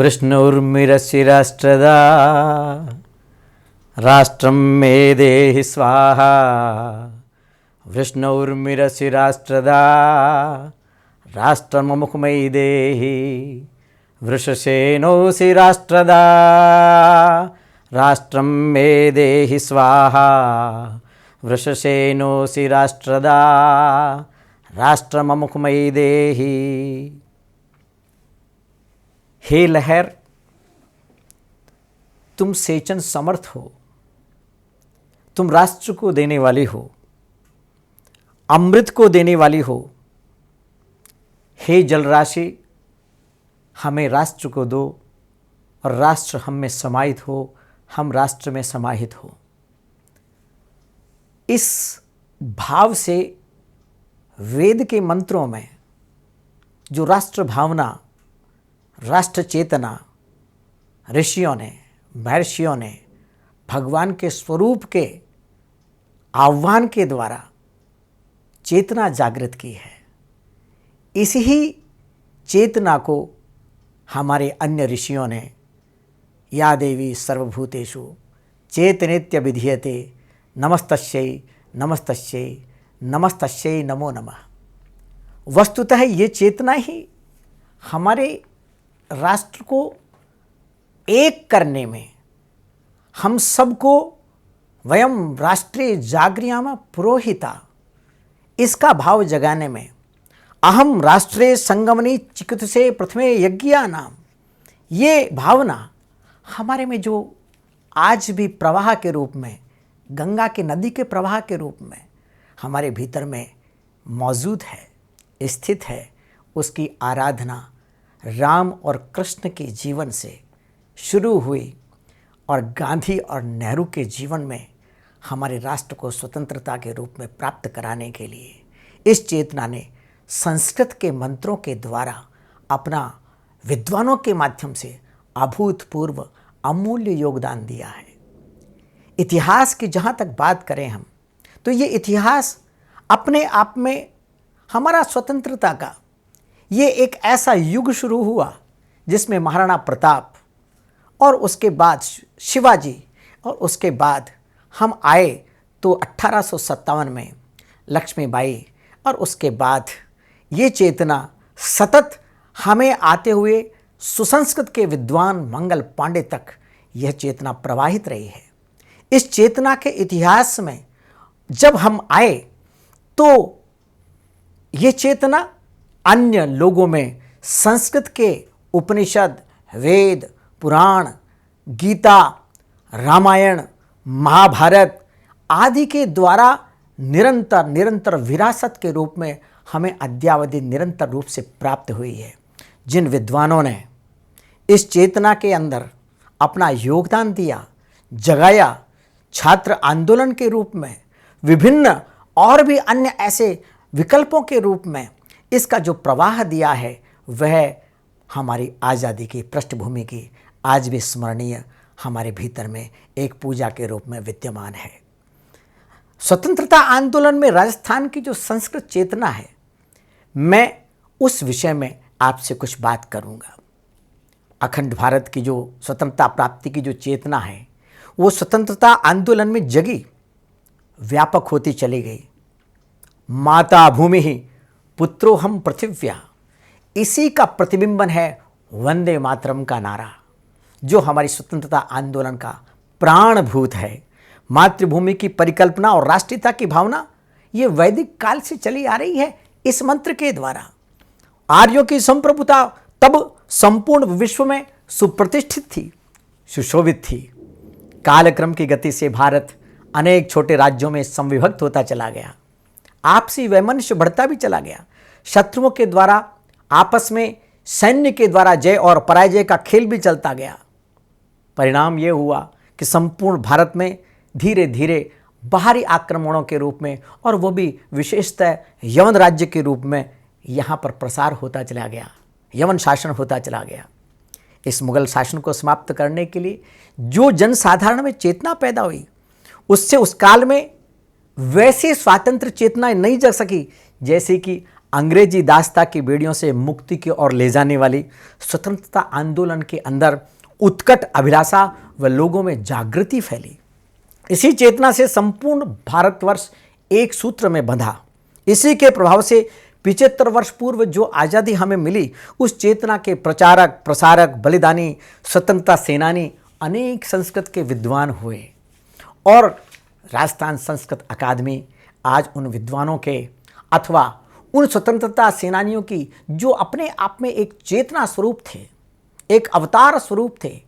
वृष्णुर्मिरशिराष्ट्रदा राष्ट्रं मे देहि स्वाहा। वृष्णुर्मिरशिराष्ट्रदा राष्ट्रममुखमयि देहि। वृषसेनोऽसि राष्ट्रदा राष्ट्रं मे देहि स्वाहा। वृषसेनोऽसि राष्ट्रदा राष्ट्रममुखमयि देहि। हे लहर, तुम सेचन समर्थ हो, तुम राष्ट्र को देने वाली हो, अमृत को देने वाली हो। हे जलराशि, हमें राष्ट्र को दो और राष्ट्र हम में समाहित हो, हम राष्ट्र में समाहित हो। इस भाव से वेद के मंत्रों में जो राष्ट्र भावना, राष्ट्र चेतना ऋषियों ने, महर्षियों ने भगवान के स्वरूप के आह्वान के द्वारा चेतना जागृत की है, इसी ही चेतना को हमारे अन्य ऋषियों ने या देवी सर्वभूतेषु चेतनेत्य विधीयते नमस्तस्यै नमस्तस्यै नमस्तस्यै नमो नमः। वस्तुतः ये चेतना ही हमारे राष्ट्र को एक करने में, हम सबको वयम राष्ट्रे जागृयाम पुरोहिता, इसका भाव जगाने में, अहम राष्ट्रे संगमनी चिकित्से प्रथमे यज्ञा नाम, ये भावना हमारे में जो आज भी प्रवाह के रूप में, गंगा के नदी के प्रवाह के रूप में हमारे भीतर में मौजूद है, स्थित है, उसकी आराधना राम और कृष्ण के जीवन से शुरू हुई और गांधी और नेहरू के जीवन में हमारे राष्ट्र को स्वतंत्रता के रूप में प्राप्त कराने के लिए इस चेतना ने संस्कृत के मंत्रों के द्वारा अपना विद्वानों के माध्यम से अभूतपूर्व अमूल्य योगदान दिया है। इतिहास की जहाँ तक बात करें हम, तो ये इतिहास अपने आप में हमारा स्वतंत्रता का ये एक ऐसा युग शुरू हुआ जिसमें महाराणा प्रताप और उसके बाद शिवाजी और उसके बाद हम आए तो 1857 में लक्ष्मीबाई, और उसके बाद ये चेतना सतत हमें आते हुए सुसंस्कृत के विद्वान मंगल पांडे तक यह चेतना प्रवाहित रही है। इस चेतना के इतिहास में जब हम आए तो ये चेतना अन्य लोगों में संस्कृत के उपनिषद, वेद, पुराण, गीता, रामायण, महाभारत आदि के द्वारा निरंतर विरासत के रूप में हमें अद्यावधि निरंतर रूप से प्राप्त हुई है। जिन विद्वानों ने इस चेतना के अंदर अपना योगदान दिया, जगाया, छात्र आंदोलन के रूप में, विभिन्न और भी अन्य ऐसे विकल्पों के रूप में इसका जो प्रवाह दिया है, वह हमारी आज़ादी की पृष्ठभूमि की आज भी स्मरणीय हमारे भीतर में एक पूजा के रूप में विद्यमान है। स्वतंत्रता आंदोलन में राजस्थान की जो संस्कृत चेतना है, मैं उस विषय में आपसे कुछ बात करूंगा। अखंड भारत की जो स्वतंत्रता प्राप्ति की जो चेतना है, वो स्वतंत्रता आंदोलन में जगी, व्यापक होती चली गई। माता भूमि ही पुत्रो हम पृथिव्या, इसी का प्रतिबिंबन है वंदे मातरम का नारा, जो हमारी स्वतंत्रता आंदोलन का प्राणभूत है। मातृभूमि की परिकल्पना और राष्ट्रीयता की भावना ये वैदिक काल से चली आ रही है। इस मंत्र के द्वारा आर्यों की संप्रभुता तब संपूर्ण विश्व में सुप्रतिष्ठित थी, सुशोभित थी। कालक्रम की गति से भारत अनेक छोटे राज्यों में संविभक्त होता चला गया, आपसी वैमनस्य बढ़ता भी चला गया। शत्रुओं के द्वारा आपस में सैन्य के द्वारा जय और पराजय का खेल भी चलता गया। परिणाम ये हुआ कि संपूर्ण भारत में धीरे धीरे बाहरी आक्रमणों के रूप में, और वो भी विशेषतः यवन राज्य के रूप में यहाँ पर प्रसार होता चला गया, यवन शासन होता चला गया। इस मुगल शासन को समाप्त करने के लिए जो जनसाधारण में चेतना पैदा हुई, उससे उस काल में वैसे स्वातंत्र चेतना नहीं जग सकी जैसे कि अंग्रेजी दास्ता की बेड़ियों से मुक्ति की ओर ले जाने वाली स्वतंत्रता आंदोलन के अंदर उत्कट अभिलाषा व लोगों में जागृति फैली। इसी चेतना से संपूर्ण भारतवर्ष एक सूत्र में बंधा। इसी के प्रभाव से 75 वर्ष पूर्व जो आज़ादी हमें मिली, उस चेतना के प्रचारक, प्रसारक, बलिदानी, स्वतंत्रता सेनानी अनेक संस्कृत के विद्वान हुए और राजस्थान संस्कृत अकादमी आज उन विद्वानों के अथवा उन स्वतंत्रता सेनानियों की जो अपने आप में एक चेतना स्वरूप थे, एक अवतार स्वरूप थे,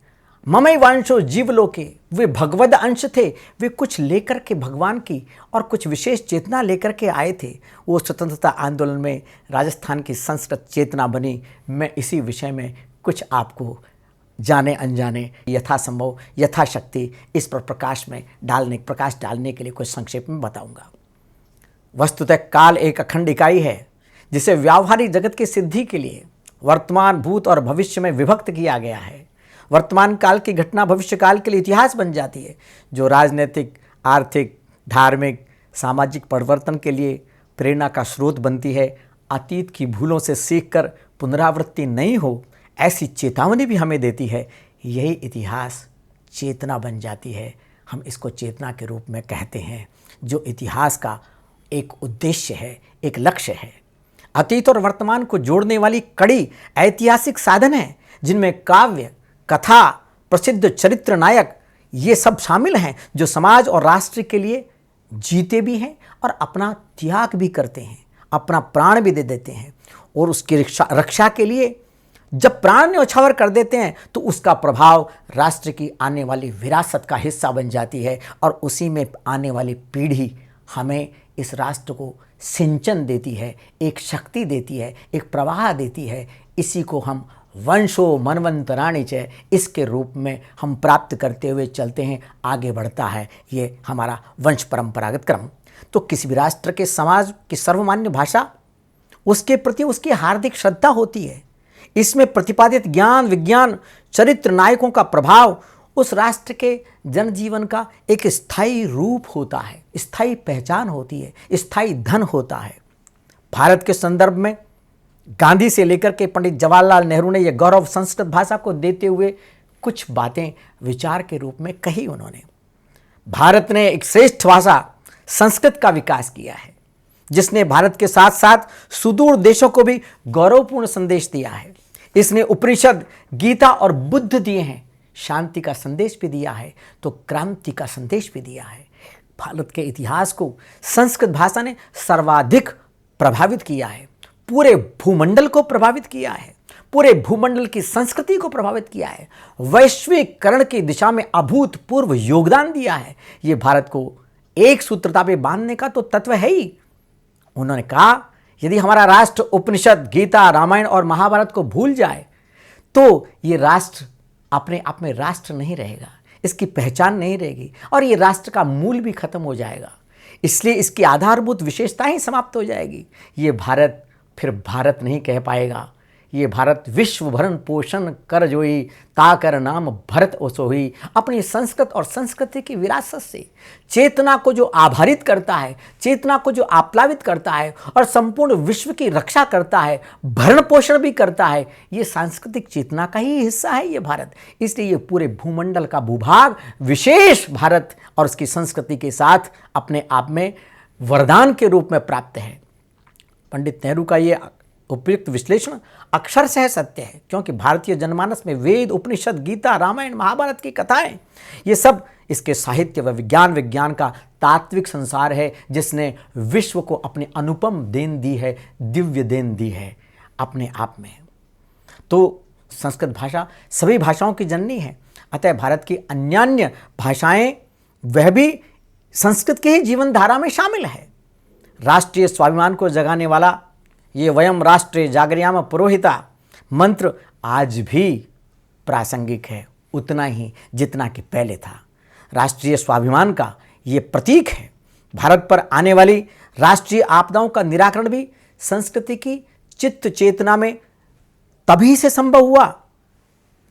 ममई वांशो जीवलोके, वे भगवद अंश थे, वे कुछ लेकर के भगवान की और कुछ विशेष चेतना लेकर के आए थे। वो स्वतंत्रता आंदोलन में राजस्थान की संस्कृत चेतना बनी। मैं इसी विषय में कुछ आपको जाने अनजाने यथासंभव यथाशक्ति इस पर प्रकाश डालने के लिए कुछ संक्षेप में बताऊंगा। वस्तुतः काल एक अखंड इकाई है जिसे व्यावहारिक जगत की सिद्धि के लिए वर्तमान, भूत और भविष्य में विभक्त किया गया है। वर्तमान काल की घटना भविष्य काल के लिए इतिहास बन जाती है, जो राजनीतिक, आर्थिक, धार्मिक, सामाजिक परिवर्तन के लिए प्रेरणा का स्रोत बनती है। अतीत की भूलों से सीखकर पुनरावृत्ति नहीं हो, ऐसी चेतावनी भी हमें देती है। यही इतिहास चेतना बन जाती है। हम इसको चेतना के रूप में कहते हैं, जो इतिहास का एक उद्देश्य है, एक लक्ष्य है। अतीत और वर्तमान को जोड़ने वाली कड़ी ऐतिहासिक साधन है, जिनमें काव्य, कथा, प्रसिद्ध चरित्र नायक ये सब शामिल हैं, जो समाज और राष्ट्र के लिए जीते भी हैं और अपना त्याग भी करते हैं, अपना प्राण भी दे देते हैं। और उसकी रक्षा के लिए जब प्राण न्यौछावर कर देते हैं तो उसका प्रभाव राष्ट्र की आने वाली विरासत का हिस्सा बन जाती है और उसी में आने वाली पीढ़ी हमें इस राष्ट्र को सिंचन देती है, एक शक्ति देती है, एक प्रवाह देती है। इसी को हम वंशो मनवंतराणि च, इसके रूप में हम प्राप्त करते हुए चलते हैं, आगे बढ़ता है ये हमारा वंश परंपरागत क्रम। तो किसी भी राष्ट्र के समाज की सर्वमान्य भाषा, उसके प्रति उसकी हार्दिक श्रद्धा होती है। इसमें प्रतिपादित ज्ञान, विज्ञान, चरित्र नायकों का प्रभाव उस राष्ट्र के जनजीवन का एक स्थायी रूप होता है, स्थायी पहचान होती है, स्थायी धन होता है। भारत के संदर्भ में गांधी से लेकर के पंडित जवाहरलाल नेहरू ने यह गौरव संस्कृत भाषा को देते हुए कुछ बातें विचार के रूप में कही। उन्होंने भारत ने एक श्रेष्ठ भाषा संस्कृत का विकास किया है, जिसने भारत के साथ साथ सुदूर देशों को भी गौरवपूर्ण संदेश दिया है। इसने उपनिषद, गीता और बुद्ध दिए हैं, शांति का संदेश भी दिया है, तो क्रांति का संदेश भी दिया है। भारत के इतिहास को संस्कृत भाषा ने सर्वाधिक प्रभावित किया है, पूरे भूमंडल को प्रभावित किया है, पूरे भूमंडल की संस्कृति को प्रभावित किया है, वैश्वीकरण की दिशा में अभूतपूर्व योगदान दिया है। ये भारत को एक सूत्रता पे बांधने का तो तत्व है ही। उन्होंने कहा, यदि हमारा राष्ट्र उपनिषद, गीता, रामायण और महाभारत को भूल जाए तो ये राष्ट्र अपने आप में राष्ट्र नहीं रहेगा, इसकी पहचान नहीं रहेगी और ये राष्ट्र का मूल भी खत्म हो जाएगा। इसलिए इसकी आधारभूत विशेषता ही समाप्त हो जाएगी। ये भारत फिर भारत नहीं कह पाएगा। ये भारत विश्व भरण पोषण कर जोई, ताकर नाम भरत ओसोही। अपनी संस्कृत और संस्कृति की विरासत से चेतना को जो आभारित करता है, चेतना को जो आप्लावित करता है और संपूर्ण विश्व की रक्षा करता है, भरण पोषण भी करता है, ये सांस्कृतिक चेतना का ही हिस्सा है ये भारत। इसलिए ये पूरे भूमंडल का भूभाग विशेष भारत और उसकी संस्कृति के साथ अपने आप में वरदान के रूप में प्राप्त है। पंडित नेहरू का ये उपयुक्त विश्लेषण अक्षरशः सत्य है, क्योंकि भारतीय जनमानस में वेद, उपनिषद, गीता, रामायण, महाभारत की कथाएं, ये सब इसके साहित्य व विज्ञान का तात्विक संसार है, जिसने विश्व को अपनी अनुपम देन दी है, दिव्य देन दी है अपने आप में। तो संस्कृत भाषा सभी भाषाओं की जननी है, अतः भारत की अन्यान्य भाषाएं वह भी संस्कृत के ही जीवन धारा में शामिल है। राष्ट्रीय स्वाभिमान को जगाने वाला ये वयम राष्ट्रे जागर्याम पुरोहिता मंत्र आज भी प्रासंगिक है, उतना ही जितना कि पहले था। राष्ट्रीय स्वाभिमान का ये प्रतीक है। भारत पर आने वाली राष्ट्रीय आपदाओं का निराकरण भी संस्कृति की चित्त चेतना में तभी से संभव हुआ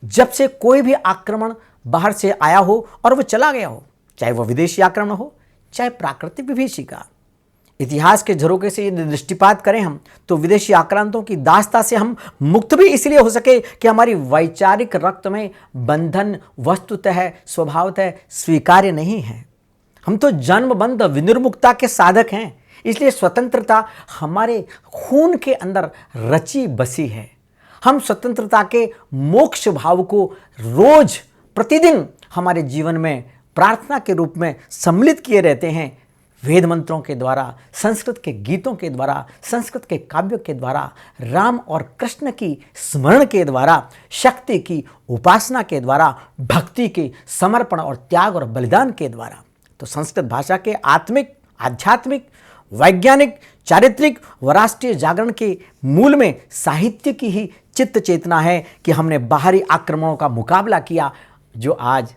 जब से कोई भी आक्रमण बाहर से आया हो और वो चला गया हो, चाहे वो विदेशी आक्रमण हो, चाहे प्राकृतिक विभीषिका। इतिहास के झरोके से यदि दृष्टिपात करें हम, तो विदेशी आक्रांतों की दास्ता से हम मुक्त भी इसलिए हो सके कि हमारी वैचारिक रक्त में बंधन वस्तुतः स्वभावतः स्वीकार्य नहीं है। हम तो जन्मबंध विनिर्मुक्ता के साधक हैं, इसलिए स्वतंत्रता हमारे खून के अंदर रची बसी है। हम स्वतंत्रता के मोक्ष भाव को रोज प्रतिदिन हमारे जीवन में प्रार्थना के रूप में सम्मिलित किए रहते हैं, वेद मंत्रों के द्वारा, संस्कृत के गीतों के द्वारा, संस्कृत के काव्यों के द्वारा, राम और कृष्ण की स्मरण के द्वारा, शक्ति की उपासना के द्वारा, भक्ति के समर्पण और त्याग और बलिदान के द्वारा। तो संस्कृत भाषा के आत्मिक, आध्यात्मिक, वैज्ञानिक, चारित्रिक व राष्ट्रीय जागरण के मूल में साहित्य की ही चित्त चेतना है कि हमने बाहरी आक्रमणों का मुकाबला किया। जो आज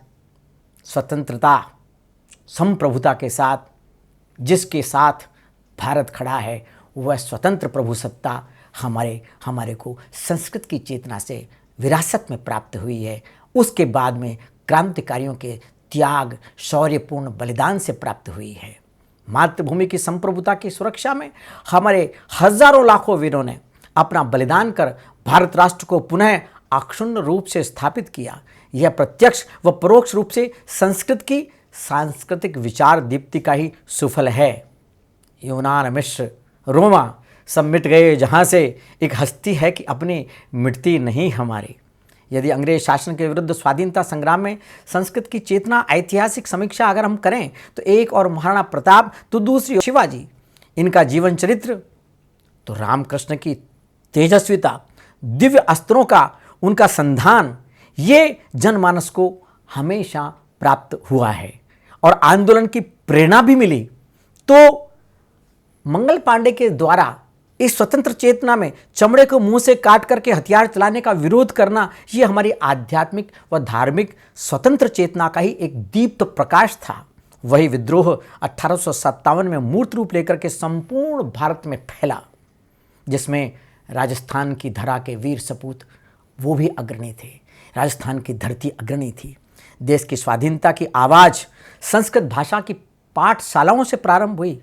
स्वतंत्रता, संप्रभुता के साथ जिसके साथ भारत खड़ा है, वह स्वतंत्र प्रभुसत्ता हमारे को संस्कृत की चेतना से विरासत में प्राप्त हुई है। उसके बाद में क्रांतिकारियों के त्याग, शौर्यपूर्ण बलिदान से प्राप्त हुई है। मातृभूमि की संप्रभुता की सुरक्षा में हमारे हजारों लाखों वीरों ने अपना बलिदान कर भारत राष्ट्र को पुनः अक्षुण्ण रूप से स्थापित किया। यह प्रत्यक्ष व परोक्ष रूप से संस्कृत की सांस्कृतिक विचार दीप्ति का ही सुफल है। यूनान, मिस्र, रोमा सब मिट गए जहाँ से एक हस्ती है कि अपनी मिटती नहीं हमारी। यदि अंग्रेज शासन के विरुद्ध स्वाधीनता संग्राम में संस्कृत की चेतना, ऐतिहासिक समीक्षा अगर हम करें, तो एक और महाराणा प्रताप, तो दूसरी शिवाजी, इनका जीवन चरित्र, तो रामकृष्ण की तेजस्विता, दिव्य अस्त्रों का उनका संधान, ये जनमानस को हमेशा प्राप्त हुआ है और आंदोलन की प्रेरणा भी मिली। तो मंगल पांडे के द्वारा इस स्वतंत्र चेतना में चमड़े को मुंह से काट करके हथियार चलाने का विरोध करना, ये हमारी आध्यात्मिक व धार्मिक स्वतंत्र चेतना का ही एक दीप्त प्रकाश था। वही विद्रोह 1857 में मूर्त रूप लेकर के संपूर्ण भारत में फैला, जिसमें राजस्थान की धरा के वीर सपूत वो भी अग्रणी थे। राजस्थान की धरती अग्रणी थी। देश की स्वाधीनता की आवाज़ संस्कृत भाषा की पाठशालाओं से प्रारंभ हुई,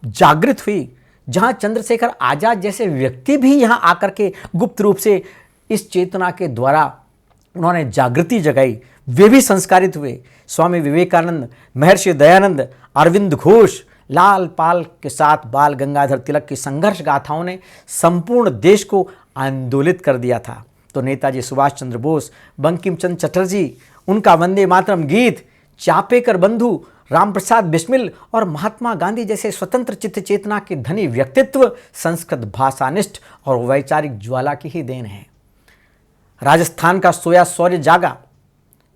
जागृत हुई, जहां चंद्रशेखर आजाद जैसे व्यक्ति भी यहां आकर के गुप्त रूप से इस चेतना के द्वारा उन्होंने जागृति जगाई, वे भी संस्कारित हुए। स्वामी विवेकानंद, महर्षि दयानंद, अरविंद घोष, लाल पाल के साथ बाल गंगाधर तिलक की संघर्ष गाथाओं ने संपूर्ण देश को आंदोलित कर दिया था। तो नेताजी सुभाष चंद्र बोस, बंकिम चंद्र चटर्जी, उनका वंदे मातरम गीत, चापेकर बंधु, रामप्रसाद बिस्मिल और महात्मा गांधी जैसे स्वतंत्र चित्त चेतना के धनी व्यक्तित्व संस्कृत भाषानिष्ठ और वैचारिक ज्वाला की ही देन है। राजस्थान का सोया शौर्य जागा,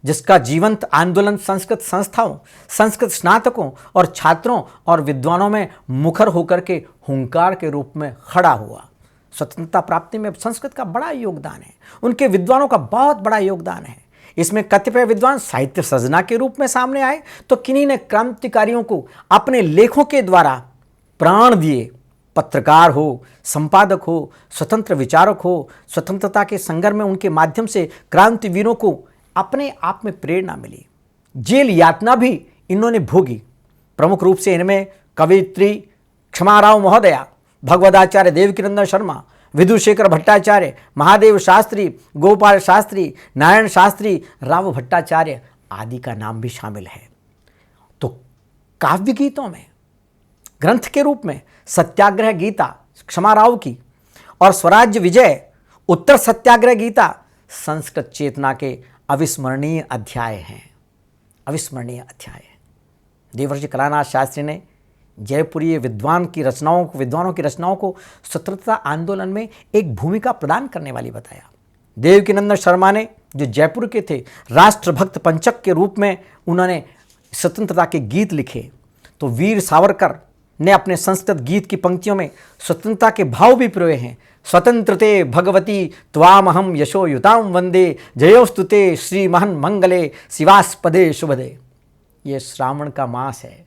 जिसका जीवंत आंदोलन संस्कृत संस्थाओं, संस्कृत स्नातकों और छात्रों और विद्वानों में मुखर होकर के हुंकार के रूप में खड़ा हुआ। स्वतंत्रता प्राप्ति में संस्कृत का बड़ा योगदान है, उनके विद्वानों का बहुत बड़ा योगदान है। इसमें कतिपय विद्वान साहित्य सृजना के रूप में सामने आए, तो किन्हीं ने क्रांतिकारियों को अपने लेखों के द्वारा प्राण दिए। पत्रकार हो, संपादक हो, स्वतंत्र विचारक हो, स्वतंत्रता के संग्राम में उनके माध्यम से क्रांतिवीरों को अपने आप में प्रेरणा मिली। जेल यातना भी इन्होंने भोगी। प्रमुख रूप से इनमें कवित्री क्षमाराव महोदया, भगवदाचार्य देवकीनंदन शर्मा, विधुशेखर भट्टाचार्य, महादेव शास्त्री, गोपाल शास्त्री, नारायण शास्त्री, राव भट्टाचार्य आदि का नाम भी शामिल है। तो काव्य गीतों में ग्रंथ के रूप में सत्याग्रह गीता क्षमाराव की और स्वराज्य विजय, उत्तर सत्याग्रह गीता संस्कृत चेतना के अविस्मरणीय अध्याय हैं। अविस्मरणीय अध्याय। देवर्षि कलानाथ शास्त्री ने जयपुरीय विद्वानों की रचनाओं को स्वतंत्रता आंदोलन में एक भूमिका प्रदान करने वाली बताया। देवकीनंदन शर्मा ने, जो जयपुर के थे, राष्ट्रभक्त पंचक के रूप में उन्होंने स्वतंत्रता के गीत लिखे। तो वीर सावरकर ने अपने संस्कृत गीत की पंक्तियों में स्वतंत्रता के भाव भी पिरोए हैं। स्वतंत्रते भगवती त्वामहम यशोयुताम वंदे, जयोस्तुते श्री महन मंगले शिवास्पदे शुभदे। ये श्रावण का मास है,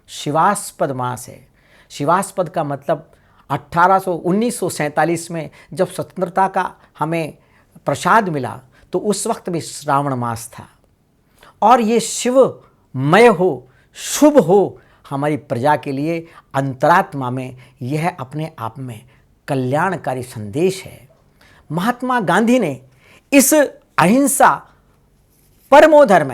शिवास्पद मास है। शिवास्पद का मतलब 1947 में जब स्वतंत्रता का हमें प्रसाद मिला, तो उस वक्त भी श्रावण मास था। और ये शिवमय हो, शुभ हो, हमारी प्रजा के लिए अंतरात्मा में यह अपने आप में कल्याणकारी संदेश है। महात्मा गांधी ने इस अहिंसा, परमो धर्म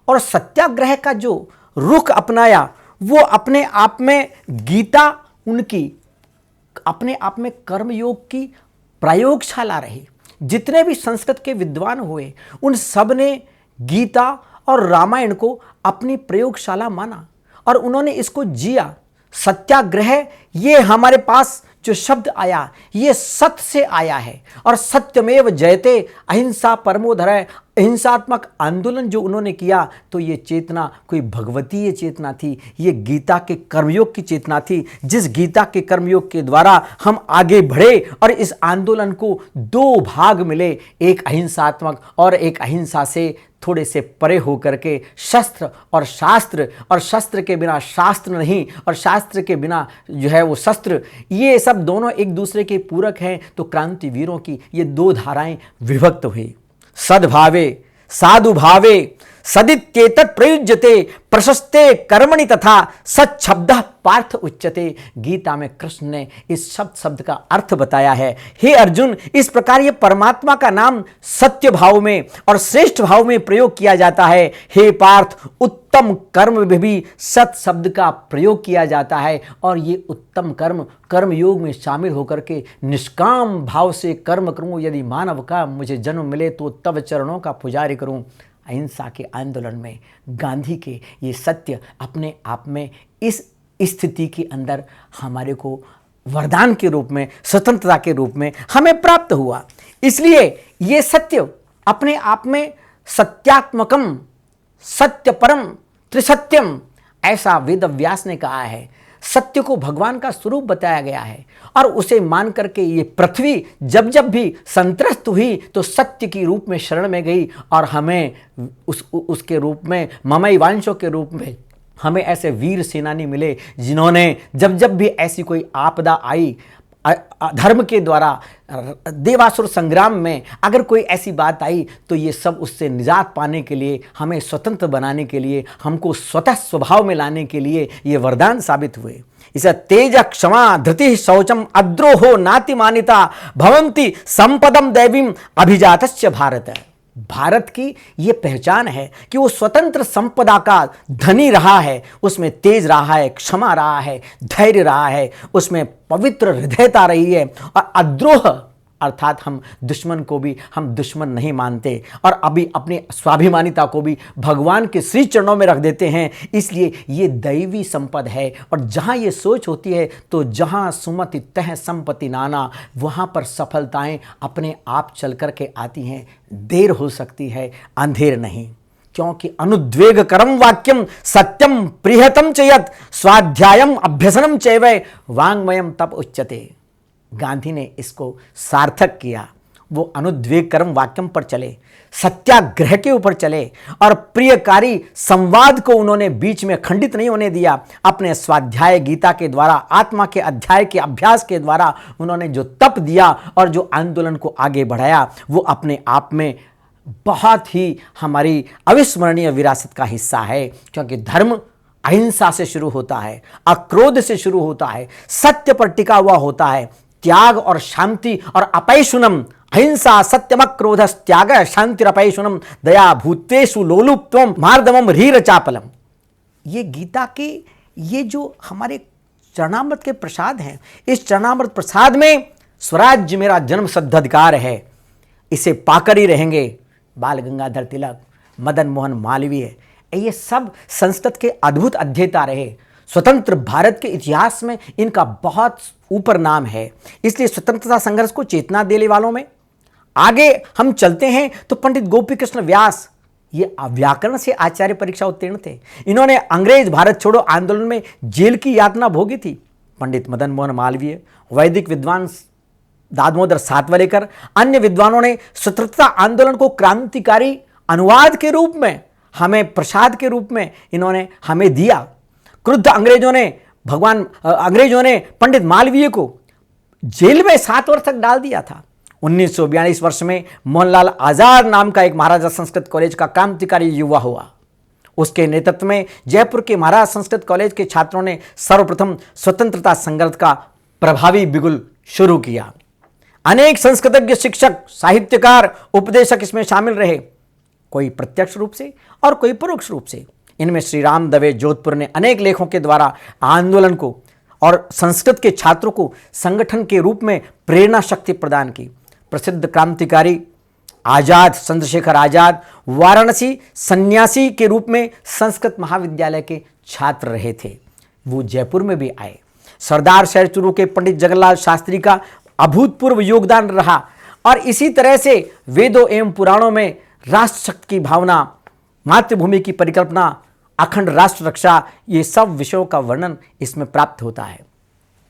और सत्याग्रह का जो रुख अपनाया वो अपने आप में गीता उनकी अपने आप में कर्मयोग की प्रयोगशाला रही। जितने भी संस्कृत के विद्वान हुए उन सब ने गीता और रामायण को अपनी प्रयोगशाला माना और उन्होंने इसको जिया। सत्याग्रह ये हमारे पास जो शब्द आया ये सत्य से आया है और सत्यमेव जयते, अहिंसा परमो धर्मः, अहिंसात्मक आंदोलन जो उन्होंने किया तो ये चेतना कोई भगवतीय चेतना थी, ये गीता के कर्मयोग की चेतना थी। जिस गीता के कर्मयोग के द्वारा हम आगे बढ़े और इस आंदोलन को दो भाग मिले, एक अहिंसात्मक और एक अहिंसा से थोड़े से परे होकर के शस्त्र और शास्त्र, और शस्त्र के बिना शास्त्र नहीं और शास्त्र के बिना जो है वो शस्त्र, ये सब दोनों एक दूसरे के पूरक हैं। तो क्रांतिवीरों की ये दो धाराएं विभक्त हुई। सद्भावे साधुभावे सदित्येतत् प्रयुज्यते प्रशस्ते कर्मणि तथा सच्छब्दः पार्थ उच्यते। गीता में कृष्ण ने इस शब्द का अर्थ बताया है। हे अर्जुन, इस प्रकार ये परमात्मा का नाम सत्य भाव में और श्रेष्ठ भाव में प्रयोग किया जाता है। हे पार्थ, उत्तम कर्म में भी सत शब्द का प्रयोग किया जाता है और ये उत्तम कर्म कर्मयोग में शामिल होकर के निष्काम भाव से कर्म करूं। यदि मानव का मुझे जन्म मिले तो तब चरणों का पुजारी करूं। अहिंसा के आंदोलन में गांधी के ये सत्य अपने आप में इस स्थिति के अंदर हमारे को वरदान के रूप में, स्वतंत्रता के रूप में हमें प्राप्त हुआ। इसलिए ये सत्य अपने आप में सत्यात्मकम सत्यपरम त्रिसत्यम, ऐसा वेद व्यास ने कहा है। सत्य को भगवान का स्वरूप बताया गया है और उसे मान करके ये पृथ्वी जब जब भी संत्रस्त हुई तो सत्य की रूप में शरण में गई और हमें उसके रूप में, ममैवांशों के रूप में हमें ऐसे वीर सेनानी मिले जिन्होंने जब जब भी ऐसी कोई आपदा आई, धर्म के द्वारा देवासुर संग्राम में अगर कोई ऐसी बात आई तो ये सब उससे निजात पाने के लिए, हमें स्वतंत्र बनाने के लिए, हमको स्वतः स्वभाव में लाने के लिए ये वरदान साबित हुए। इसे तेज क्षमा धृति शौचम अद्रोहो नाति मानिता भवंती संपदम दैवीम अभिजातस्य भारत। भारत की ये पहचान है कि वो स्वतंत्र संपदा का धनी रहा है, उसमें तेज रहा है, क्षमा रहा है, धैर्य रहा है, उसमें पवित्र हृदयता रही है और अद्रोह अर्थात हम दुश्मन को भी हम दुश्मन नहीं मानते और अभी अपनी स्वाभिमानिता को भी भगवान के श्री चरणों में रख देते हैं। इसलिए ये दैवी संपद है और जहाँ ये सोच होती है तो जहाँ सुमति तह संपत्ति नाना, वहाँ पर सफलताएं अपने आप चल कर के आती हैं। देर हो सकती है, अंधेर नहीं, क्योंकि अनुद्वेग करम वाक्यम सत्यम प्रियतम च यत् स्वाध्यायम अभ्यसनम चैव वाङ्मयम तप उच्यते। गांधी ने इसको सार्थक किया। वो अनुद्वेग कर्म वाक्यम पर चले, सत्याग्रह के ऊपर चले और प्रियकारी संवाद को उन्होंने बीच में खंडित नहीं होने दिया। अपने स्वाध्याय गीता के द्वारा, आत्मा के अध्याय के अभ्यास के द्वारा उन्होंने जो तप दिया और जो आंदोलन को आगे बढ़ाया वो अपने आप में बहुत ही हमारी अविस्मरणीय विरासत का हिस्सा है। क्योंकि धर्म अहिंसा से शुरू होता है, अक्रोध से शुरू होता है, सत्य पर टिका हुआ होता है। त्याग और शांति और अपैशुनम, अहिंसा सत्यमक्रोध त्याग शांतिरपैशुनम दया भूतेषु लोलुप्त्वम मार्दमम रीर चापलम। ये गीता के ये जो हमारे चरणामृत के प्रसाद हैं, इस चरणामृत प्रसाद में स्वराज्य मेरा जन्म सिद्धाधिकार है, इसे पाकर ही रहेंगे बाल गंगाधर तिलक, मदन मोहन मालवीय। ये सब संस्कृत के अद्भुत अध्येता रहे। स्वतंत्र भारत के इतिहास में इनका बहुत ऊपर नाम है। इसलिए स्वतंत्रता संघर्ष को चेतना देने वालों में आगे हम चलते हैं तो पंडित गोपी कृष्ण व्यास, ये व्याकरण से आचार्य परीक्षा उत्तीर्ण थे। इन्होंने अंग्रेज भारत छोड़ो आंदोलन में जेल की यातना भोगी थी। पंडित मदन मोहन मालवीय, वैदिक विद्वान दामोदर सातवलेकर, अन्य विद्वानों ने स्वतंत्रता आंदोलन को क्रांतिकारी अनुवाद के रूप में, हमें प्रसाद के रूप में इन्होंने हमें दिया। क्रुद्ध अंग्रेजों ने पंडित मालवीय को जेल में 7 वर्ष तक डाल दिया था। 1942 वर्ष में मोहनलाल आजाद नाम का एक महाराजा संस्कृत कॉलेज का क्रांतिकारी युवा हुआ। उसके नेतृत्व में जयपुर के महाराज संस्कृत कॉलेज के छात्रों ने सर्वप्रथम स्वतंत्रता संघर्ष का प्रभावी बिगुल शुरू किया। अनेक संस्कृतज्ञ, शिक्षक, साहित्यकार, उपदेशक इसमें शामिल रहे, कोई प्रत्यक्ष रूप से और कोई परोक्ष रूप से। इनमें श्री राम दवे जोधपुर ने अनेक लेखों के द्वारा आंदोलन को और संस्कृत के छात्रों को संगठन के रूप में प्रेरणा शक्ति प्रदान की। प्रसिद्ध क्रांतिकारी आजाद, चंद्रशेखर आजाद वाराणसी सन्यासी के रूप में संस्कृत महाविद्यालय के छात्र रहे थे। वो जयपुर में भी आए। सरदार शहर चूरू के पंडित जगन्नाथ शास्त्री का अभूतपूर्व योगदान रहा और इसी तरह से वेदों एवं पुराणों में राष्ट्र शक्ति की भावना, मातृभूमि की परिकल्पना, अखंड राष्ट्र रक्षा, ये सब विषयों का वर्णन इसमें प्राप्त होता है।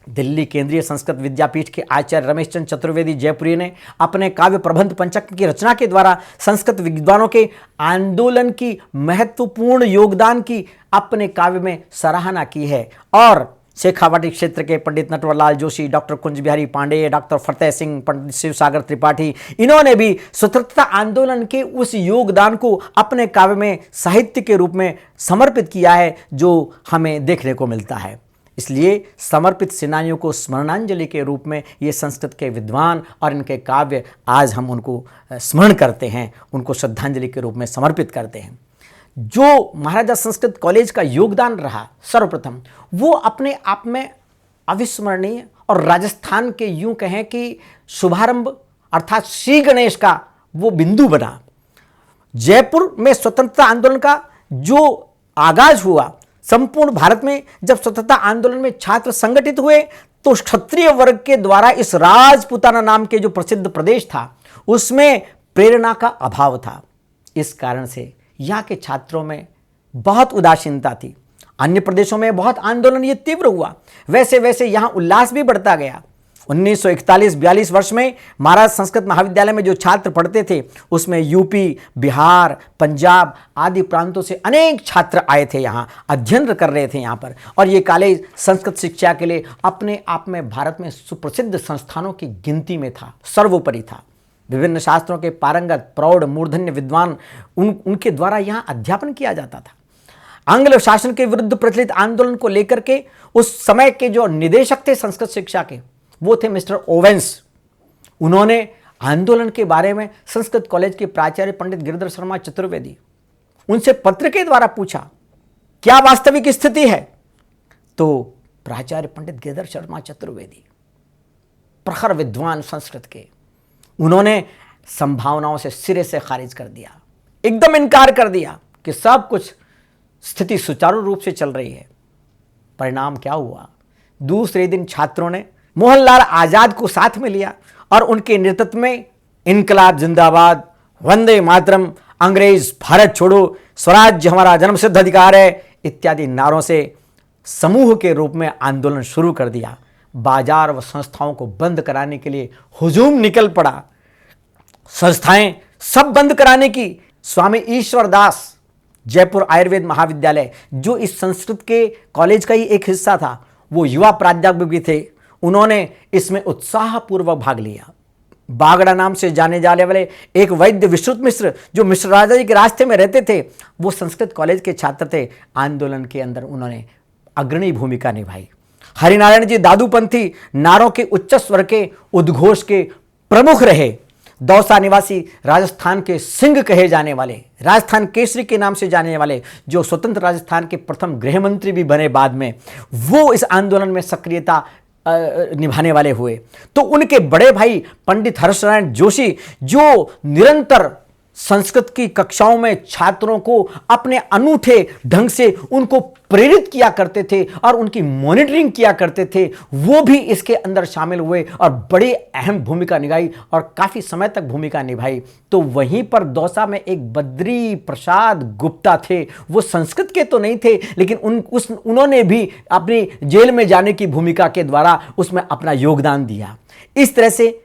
दिल्ली केंद्रीय संस्कृत विद्यापीठ के आचार्य रमेश चंद्र चतुर्वेदी जयपुरी ने अपने काव्य प्रबंध पंचक की रचना के द्वारा संस्कृत विद्वानों के आंदोलन की महत्वपूर्ण योगदान की अपने काव्य में सराहना की है। और शेखावाटी क्षेत्र के पंडित नटवरलाल जोशी, डॉक्टर कुंज बिहारी पांडे, डॉक्टर फतेह सिंह, पंडित शिवसागर त्रिपाठी, इन्होंने भी स्वतंत्रता आंदोलन के उस योगदान को अपने काव्य में साहित्य के रूप में समर्पित किया है जो हमें देखने को मिलता है। इसलिए समर्पित सेनानियों को स्मरणांजलि के रूप में ये संस्कृत के विद्वान और इनके काव्य आज हम उनको स्मरण करते हैं, उनको श्रद्धांजलि के रूप में समर्पित करते हैं। जो महाराजा संस्कृत कॉलेज का योगदान रहा सर्वप्रथम, वो अपने आप में अविस्मरणीय और राजस्थान के यूं कहें कि शुभारंभ अर्थात श्री गणेश का वो बिंदु बना। जयपुर में स्वतंत्रता आंदोलन का जो आगाज हुआ, संपूर्ण भारत में जब स्वतंत्रता आंदोलन में छात्र संगठित हुए तो क्षत्रिय वर्ग के द्वारा इस राजपुताना नाम के जो प्रसिद्ध प्रदेश था उसमें प्रेरणा का अभाव था। इस कारण से यहाँ के छात्रों में बहुत उदासीनता थी। अन्य प्रदेशों में बहुत आंदोलन ये तीव्र हुआ, वैसे वैसे यहाँ उल्लास भी बढ़ता गया। 1941-42 वर्ष में महाराज संस्कृत महाविद्यालय में जो छात्र पढ़ते थे उसमें यूपी, बिहार, पंजाब आदि प्रांतों से अनेक छात्र आए थे, यहाँ अध्ययन कर रहे थे यहाँ पर। और ये कॉलेज संस्कृत शिक्षा के लिए अपने आप में भारत में सुप्रसिद्ध संस्थानों की गिनती में था, सर्वोपरि था। विभिन्न शास्त्रों के पारंगत, प्रौढ़, मूर्धन्य विद्वान उनके द्वारा यहाँ अध्यापन किया जाता था। आंग्ल शासन के विरुद्ध प्रचलित आंदोलन को लेकर के उस समय के जो निदेशक थे संस्कृत शिक्षा के, वो थे मिस्टर ओवेंस। उन्होंने आंदोलन के बारे में संस्कृत कॉलेज के प्राचार्य पंडित गिरिधर शर्मा चतुर्वेदी उनसे पत्र के द्वारा पूछा, क्या वास्तविक स्थिति है? तो प्राचार्य पंडित गिरिधर शर्मा चतुर्वेदी प्रखर विद्वान संस्कृत के, उन्होंने संभावनाओं से सिरे से खारिज कर दिया, एकदम इनकार कर दिया कि सब कुछ स्थिति सुचारू रूप से चल रही है। परिणाम क्या हुआ? दूसरे दिन छात्रों ने मोहनलाल आजाद को साथ में लिया और उनके नेतृत्व में इनकलाब जिंदाबाद, वंदे मातरम, अंग्रेज भारत छोड़ो, स्वराज्य हमारा जन्मसिद्ध अधिकार है इत्यादि नारों से समूह के रूप में आंदोलन शुरू कर दिया। बाजार व संस्थाओं को बंद कराने के लिए हुजूम निकल पड़ा। संस्थाएं सब बंद कराने की स्वामी ईश्वर दास जयपुर आयुर्वेद महाविद्यालय, जो इस संस्कृत के कॉलेज का ही एक हिस्सा था, वो युवा प्राध्यापक भी थे, उन्होंने इसमें उत्साहपूर्वक भाग लिया। बागड़ा नाम से जाने जाने वाले एक वैद्य विश्रुत मिश्र, जो मिश्र राजा जी के रास्ते में रहते थे, वो संस्कृत कॉलेज के छात्र थे। आंदोलन के अंदर उन्होंने अग्रणी भूमिका निभाई। हरिनारायण जी दादूपंथी नारों के उच्च स्वर के उद्घोष के प्रमुख रहे। दौसा निवासी राजस्थान के सिंह कहे जाने वाले, राजस्थान केसरी के नाम से जाने वाले, जो स्वतंत्र राजस्थान के प्रथम गृह मंत्री भी बने बाद में, वो इस आंदोलन में सक्रियता निभाने वाले हुए। तो उनके बड़े भाई पंडित हर्षनारायण जोशी, जो निरंतर संस्कृत की कक्षाओं में छात्रों को अपने अनूठे ढंग से उनको प्रेरित किया करते थे और उनकी मॉनिटरिंग किया करते थे, वो भी इसके अंदर शामिल हुए और बड़ी अहम भूमिका निभाई और काफ़ी समय तक भूमिका निभाई। तो वहीं पर दौसा में एक बद्री प्रसाद गुप्ता थे, वो संस्कृत के तो नहीं थे, लेकिन उन्होंने भी अपनी जेल में जाने की भूमिका के द्वारा उसमें अपना योगदान दिया। इस तरह से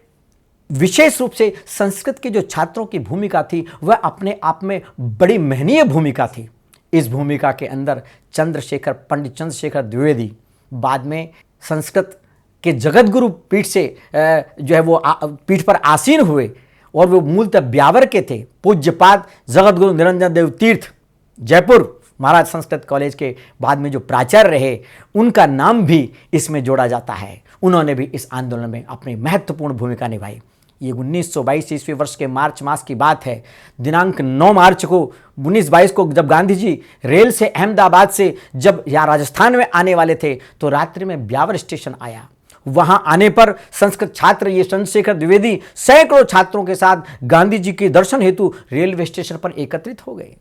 विशेष रूप से संस्कृत के जो छात्रों की भूमिका थी वह अपने आप में बड़ी महनीय भूमिका थी। इस भूमिका के अंदर पंडित चंद्रशेखर द्विवेदी बाद में संस्कृत के जगतगुरु पीठ से जो है वो पीठ पर आसीन हुए और वो मूलतः ब्यावर के थे। पूज्यपाद जगतगुरु निरंजन देव तीर्थ जयपुर महाराज संस्कृत कॉलेज के बाद में जो प्राचार्य रहे उनका नाम भी इसमें जोड़ा जाता है। उन्होंने भी इस आंदोलन में अपनी महत्वपूर्ण भूमिका निभाई। ये 1922 ईस्वी वर्ष के मार्च मास की बात है। दिनांक 9 मार्च को 1922 को जब गांधी जी रेल से अहमदाबाद से जब यहाँ राजस्थान में आने वाले थे तो रात्रि में ब्यावर स्टेशन आया। वहां आने पर संस्कृत छात्र ये चंद्रशेखर द्विवेदी सैकड़ों छात्रों के साथ गांधी जी के दर्शन हेतु रेलवे स्टेशन पर एकत्रित हो गए।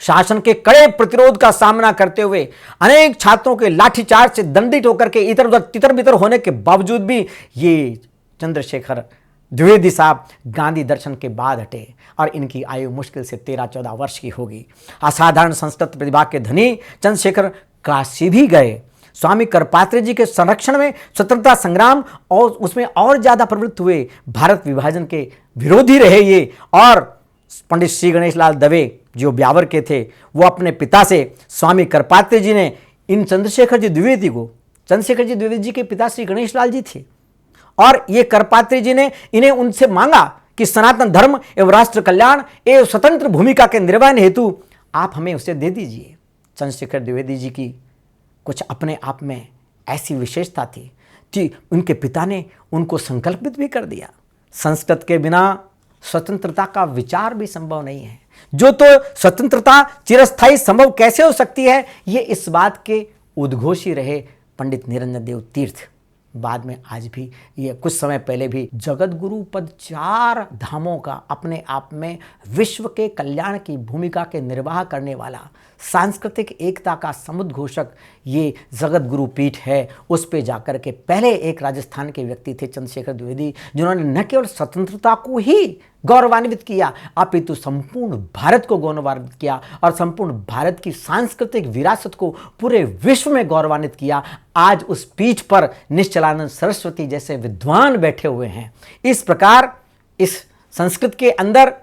शासन के कड़े प्रतिरोध का सामना करते हुए अनेक छात्रों के लाठीचार्ज से दंडित होकर के इधर उधर तितर बितर होने के बावजूद भी ये चंद्रशेखर द्विवेदी साहब गांधी दर्शन के बाद हटे और इनकी आयु मुश्किल से 13-14 वर्ष की होगी। असाधारण संस्कृत प्रतिभा के धनी चंद्रशेखर काशी भी गए। स्वामी करपात्री जी के संरक्षण में स्वतंत्रता संग्राम और उसमें और ज्यादा प्रवृत्त हुए। भारत विभाजन के विरोधी रहे ये। और पंडित श्री गणेश लाल दवे जो ब्यावर के थे वो अपने पिता से स्वामी करपात्री जी ने इन चंद्रशेखर जी द्विवेदी को, चंद्रशेखर जी द्विवेदी जी के पिता श्री गणेश लाल जी थे और ये करपात्री जी ने इन्हें उनसे मांगा कि सनातन धर्म एवं राष्ट्र कल्याण एवं स्वतंत्र भूमिका के निर्वहन हेतु आप हमें उसे दे दीजिए। चंद्रशेखर द्विवेदी जी की कुछ अपने आप में ऐसी विशेषता थी कि उनके पिता ने उनको संकल्पित भी कर दिया। संस्कृत के बिना स्वतंत्रता का विचार भी संभव नहीं है। जो तो स्वतंत्रता चिरस्थायी संभव कैसे हो सकती है, ये इस बात के उद्घोषी रहे पंडित निरंजन देव तीर्थ। बाद में आज भी ये कुछ समय पहले भी जगत गुरु पद 4 धामों का अपने आप में विश्व के कल्याण की भूमिका के निर्वाह करने वाला सांस्कृतिक एकता का समुद्घोषक ये जगत गुरु पीठ है। उस पे जाकर के पहले एक राजस्थान के व्यक्ति थे चंद्रशेखर द्विवेदी, जिन्होंने न केवल स्वतंत्रता को ही गौरवान्वित किया अपितु संपूर्ण भारत को गौरवान्वित किया और संपूर्ण भारत की सांस्कृतिक विरासत को पूरे विश्व में गौरवान्वित किया। आज उस पीठ पर निश्चलानंद सरस्वती जैसे विद्वान बैठे हुए हैं। इस प्रकार इस संस्कृत के अंदर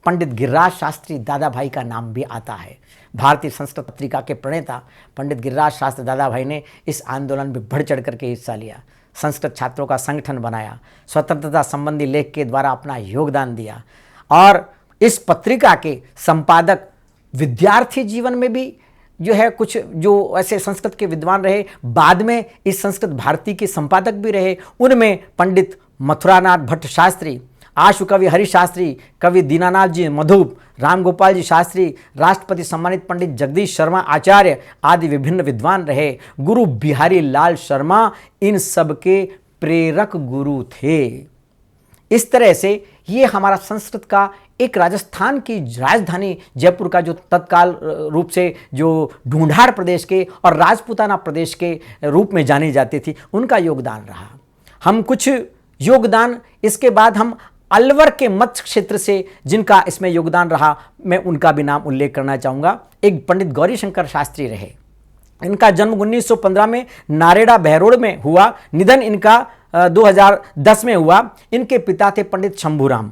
पंडित गिरिराज शास्त्री दादा भाई का नाम भी आता है। भारतीय संस्कृत पत्रिका के प्रणेता पंडित गिरिराज शास्त्री दादा भाई ने इस आंदोलन में बढ़ चढ़ करके हिस्सा लिया। संस्कृत छात्रों का संगठन बनाया, स्वतंत्रता संबंधी लेख के द्वारा अपना योगदान दिया और इस पत्रिका के संपादक विद्यार्थी जीवन में भी जो है कुछ जो ऐसे संस्कृत के विद्वान रहे, बाद में इस संस्कृत भारती के संपादक भी रहे। उनमें पंडित मथुरानाथ भट्ट शास्त्री, आशु कवि हरि शास्त्री, कवि दीनानाथ जी मधुप, राम गोपाल जी शास्त्री, राष्ट्रपति सम्मानित पंडित जगदीश शर्मा आचार्य आदि विभिन्न विद्वान रहे। गुरु बिहारी लाल शर्मा इन सब के प्रेरक गुरु थे। इस तरह से ये हमारा संस्कृत का एक राजस्थान की राजधानी जयपुर का जो तत्काल रूप से जो ढूंढाड़ प्रदेश के और राजपूताना प्रदेश के रूप में जानी जाती थी, उनका योगदान रहा। हम कुछ योगदान इसके बाद हम अलवर के मत्स्य क्षेत्र से जिनका इसमें योगदान रहा, मैं उनका भी नाम उल्लेख करना चाहूँगा। एक पंडित गौरीशंकर शास्त्री रहे। इनका जन्म 1915 में नारेड़ा बहरोड में हुआ। निधन इनका 2010 में हुआ। इनके पिता थे पंडित शंभूराम,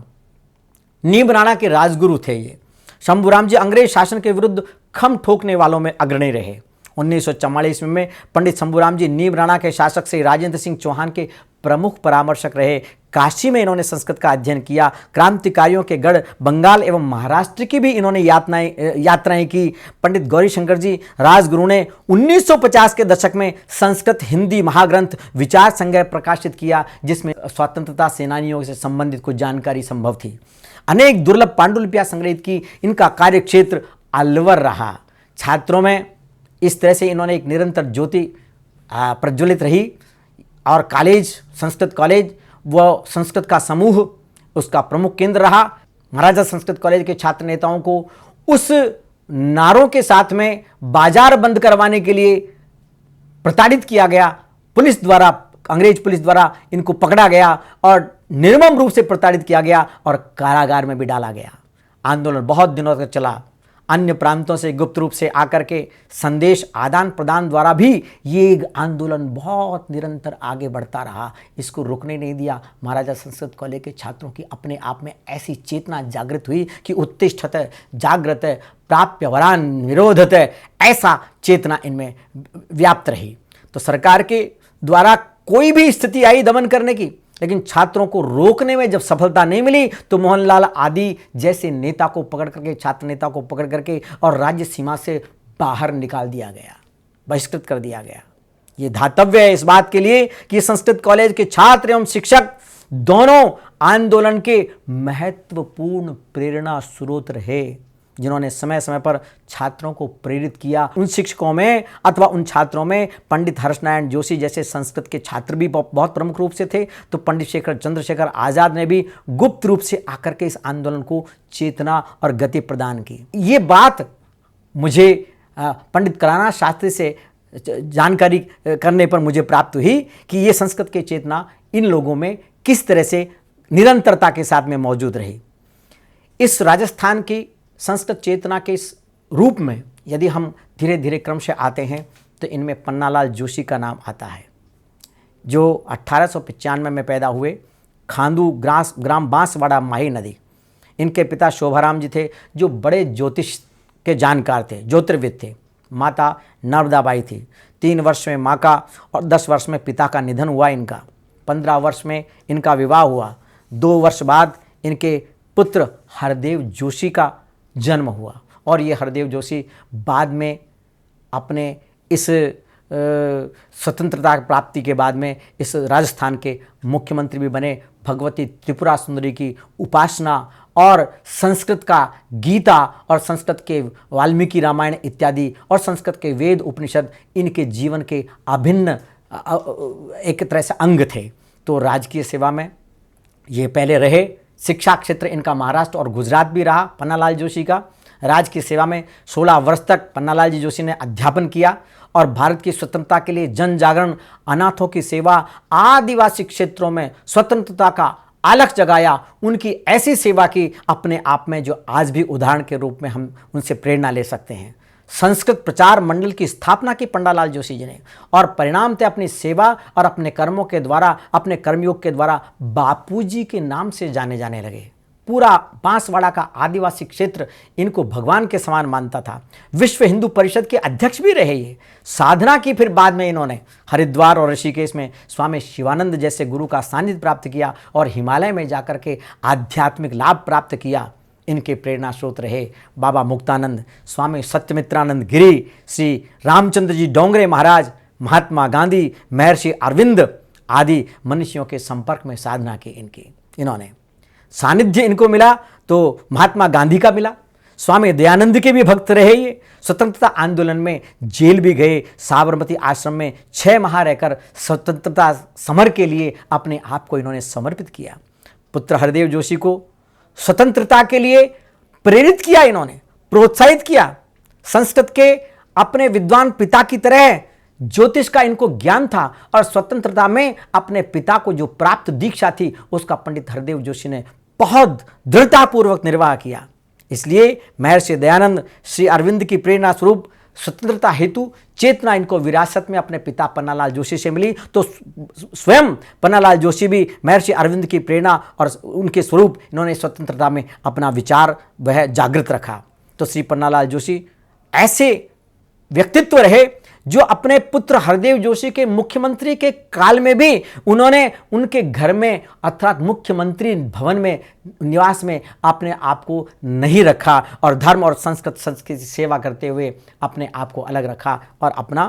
नीम राणा के राजगुरु थे ये। शंभूराम जी अंग्रेज शासन के विरुद्ध खम ठोकने वालों में अग्रणी रहे। 1944 में पंडित शंभूराम जी नीम राणा के शासक से राजेंद्र सिंह चौहान के प्रमुख परामर्शक रहे। काशी में इन्होंने संस्कृत का अध्ययन किया। क्रांतिकारियों के गढ़ बंगाल एवं महाराष्ट्र की भी इन्होंने यात्राएं की। पंडित गौरीशंकर जी राजगुरु ने 1950 के दशक में संस्कृत हिंदी महाग्रंथ विचार संग्रह प्रकाशित किया, जिसमें स्वतंत्रता सेनानियों से संबंधित कुछ जानकारी संभव थी। अनेक दुर्लभ पांडुलिपियां संग्रहित की। इनका कार्यक्षेत्र अलवर रहा। छात्रों में इस तरह से इन्होंने एक निरंतर ज्योति प्रज्वलित रही और कॉलेज, संस्कृत कॉलेज व संस्कृत का समूह उसका प्रमुख केंद्र रहा। महाराजा संस्कृत कॉलेज के छात्र नेताओं को उस नारों के साथ में बाजार बंद करवाने के लिए प्रताड़ित किया गया। पुलिस द्वारा, अंग्रेज पुलिस द्वारा इनको पकड़ा गया और निर्मम रूप से प्रताड़ित किया गया और कारागार में भी डाला गया। आंदोलन बहुत दिनों तक चला। अन्य प्रांतों से गुप्त रूप से आकर के संदेश आदान प्रदान द्वारा भी ये आंदोलन बहुत निरंतर आगे बढ़ता रहा। इसको रुकने नहीं दिया। महाराजा संस्कृत कॉलेज के छात्रों की अपने आप में ऐसी चेतना जागृत हुई कि उत्तिष्ठत जागृत प्राप्य वरान निरोधत, ऐसा चेतना इनमें व्याप्त रही। तो सरकार के द्वारा कोई भी स्थिति आई दमन करने की, लेकिन छात्रों को रोकने में जब सफलता नहीं मिली तो मोहनलाल आदि जैसे नेता को पकड़ करके, छात्र नेता को पकड़ करके और राज्य सीमा से बाहर निकाल दिया गया, बहिष्कृत कर दिया गया। ये धातव्य है इस बात के लिए कि संस्कृत कॉलेज के छात्र एवं शिक्षक दोनों आंदोलन के महत्वपूर्ण प्रेरणा स्रोत रहे, जिन्होंने समय समय पर छात्रों को प्रेरित किया। उन शिक्षकों में अथवा उन छात्रों में पंडित हर्षनारायण जोशी जैसे संस्कृत के छात्र भी बहुत प्रमुख रूप से थे। तो पंडित चंद्रशेखर आज़ाद ने भी गुप्त रूप से आकर के इस आंदोलन को चेतना और गति प्रदान की। ये बात मुझे पंडित कलानाथ शास्त्री से जानकारी करने पर मुझे प्राप्त हुई कि ये संस्कृत की चेतना इन लोगों में किस तरह से निरंतरता के साथ में मौजूद रही। इस राजस्थान की संस्कृत चेतना के इस रूप में यदि हम धीरे धीरे क्रम से आते हैं तो इनमें पन्नालाल जोशी का नाम आता है, जो 1895 में पैदा हुए, खांदू ग्राम बांसवाड़ा माही नदी। इनके पिता शोभाराम जी थे, जो बड़े ज्योतिष के जानकार थे, ज्योतिर्विद थे। माता नर्मदाबाई थी। 3 वर्ष में माँ का और 10 वर्ष में पिता का निधन हुआ इनका। 15 वर्ष में इनका विवाह हुआ। 2 वर्ष बाद इनके पुत्र हरदेव जोशी का जन्म हुआ और ये हरदेव जोशी बाद में अपने इस स्वतंत्रता प्राप्ति के बाद में इस राजस्थान के मुख्यमंत्री भी बने। भगवती त्रिपुरा सुंदरी की उपासना और संस्कृत का गीता और संस्कृत के वाल्मीकि रामायण इत्यादि और संस्कृत के वेद उपनिषद इनके जीवन के अभिन्न एक तरह से अंग थे। तो राजकीय सेवा में ये पहले रहे। शिक्षा क्षेत्र इनका महाराष्ट्र और गुजरात भी रहा पन्नालाल जोशी का। राजकीय सेवा में 16 वर्ष तक पन्नालाल जी जोशी ने अध्यापन किया और भारत की स्वतंत्रता के लिए जन जागरण, अनाथों की सेवा, आदिवासी क्षेत्रों में स्वतंत्रता का आलख जगाया। उनकी ऐसी सेवा की अपने आप में जो आज भी उदाहरण के रूप में हम उनसे प्रेरणा ले सकते हैं। संस्कृत प्रचार मंडल की स्थापना की पंडालाल जोशी जी ने और परिणाम थे अपनी सेवा और अपने कर्मों के द्वारा, अपने कर्मयोग के द्वारा बापूजी के नाम से जाने जाने लगे। पूरा बांसवाड़ा का आदिवासी क्षेत्र इनको भगवान के समान मानता था। विश्व हिंदू परिषद के अध्यक्ष भी रहे ये। साधना की फिर बाद में इन्होंने हरिद्वार और ऋषिकेश में स्वामी शिवानंद जैसे गुरु का सानिध्य प्राप्त किया और हिमालय में जाकर के आध्यात्मिक लाभ प्राप्त किया। इनके प्रेरणा स्रोत रहे बाबा मुक्तानंद, स्वामी सत्यमित्रानंद गिरी, श्री रामचंद्र जी डोंगरे महाराज, महात्मा गांधी, महर्षि अरविंद आदि मनुष्यों के संपर्क में साधना की इन्होंने। सानिध्य इनको मिला तो महात्मा गांधी का मिला। स्वामी दयानंद के भी भक्त रहे ये। स्वतंत्रता आंदोलन में जेल भी गए। साबरमती आश्रम में 6 माह रहकर स्वतंत्रता समर के लिए अपने आप को इन्होंने समर्पित किया। पुत्र हरदेव जोशी को स्वतंत्रता के लिए प्रेरित किया, इन्होंने प्रोत्साहित किया। संस्कृत के अपने विद्वान पिता की तरह ज्योतिष का इनको ज्ञान था और स्वतंत्रता में अपने पिता को जो प्राप्त दीक्षा थी उसका पंडित हरदेव जोशी ने बहुत दृढ़तापूर्वक निर्वाह किया। इसलिए महर्षि दयानंद, श्री अरविंद की प्रेरणा स्वरूप स्वतंत्रता हेतु चेतना इनको विरासत में अपने पिता पन्नालाल जोशी से मिली। तो स्वयं पन्नालाल जोशी भी महर्षि अरविंद की प्रेरणा और उनके स्वरूप इन्होंने स्वतंत्रता में अपना विचार वह जागृत रखा। तो श्री पन्नालाल जोशी ऐसे व्यक्तित्व रहे जो अपने पुत्र हरदेव जोशी के मुख्यमंत्री के काल में भी उन्होंने उनके घर में अर्थात मुख्यमंत्री भवन में निवास में अपने आप को नहीं रखा और धर्म और संस्कृत की सेवा करते हुए अपने आप को अलग रखा और अपना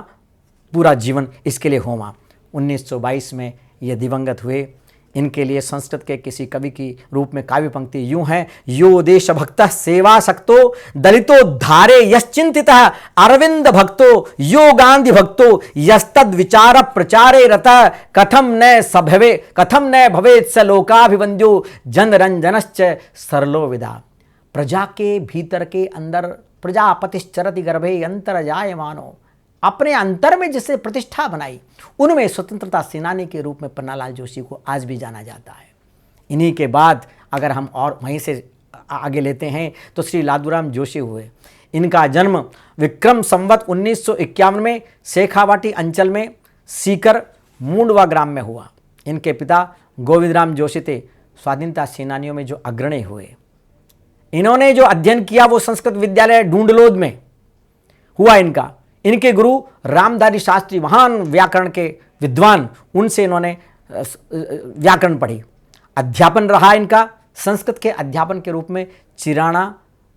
पूरा जीवन इसके लिए होमा। 1922 में ये दिवंगत हुए। इनके लिए संस्कृत के किसी कवि की रूप में काव्य पंक्ति यूं है: यो देश भक्त सेवा सक्तो दलितो धारे यश्चिंतितः अरविंद भक्तो यो गांधी भक्तो यस्तद विचार प्रचारे रत कथम न भवेत् स लोकाभिवंद्यो जनरंजनश्च सरलो विदा। प्रजा के भीतर के अंदर प्रजापतिश्चरति गर्भे अंतर जायमानो। अपने अंतर में जिसे प्रतिष्ठा बनाई उनमें स्वतंत्रता सेनानी के रूप में पन्नालाल जोशी को आज भी जाना जाता है। इन्हीं के बाद अगर हम और वहीं से आगे लेते हैं तो श्री लादूराम जोशी हुए। इनका जन्म विक्रम संवत 1951 में शेखावाटी अंचल में सीकर मूंडवा ग्राम में हुआ। इनके पिता गोविंदराम जोशी थे, स्वाधीनता सेनानियों में जो अग्रणी हुए। इन्होंने जो अध्ययन किया वो संस्कृत विद्यालय ढूंढलोद में हुआ इनका। इनके गुरु रामधारी शास्त्री महान व्याकरण के विद्वान, उनसे इन्होंने व्याकरण पढ़ी। अध्यापन रहा इनका संस्कृत के अध्यापन के रूप में चिराना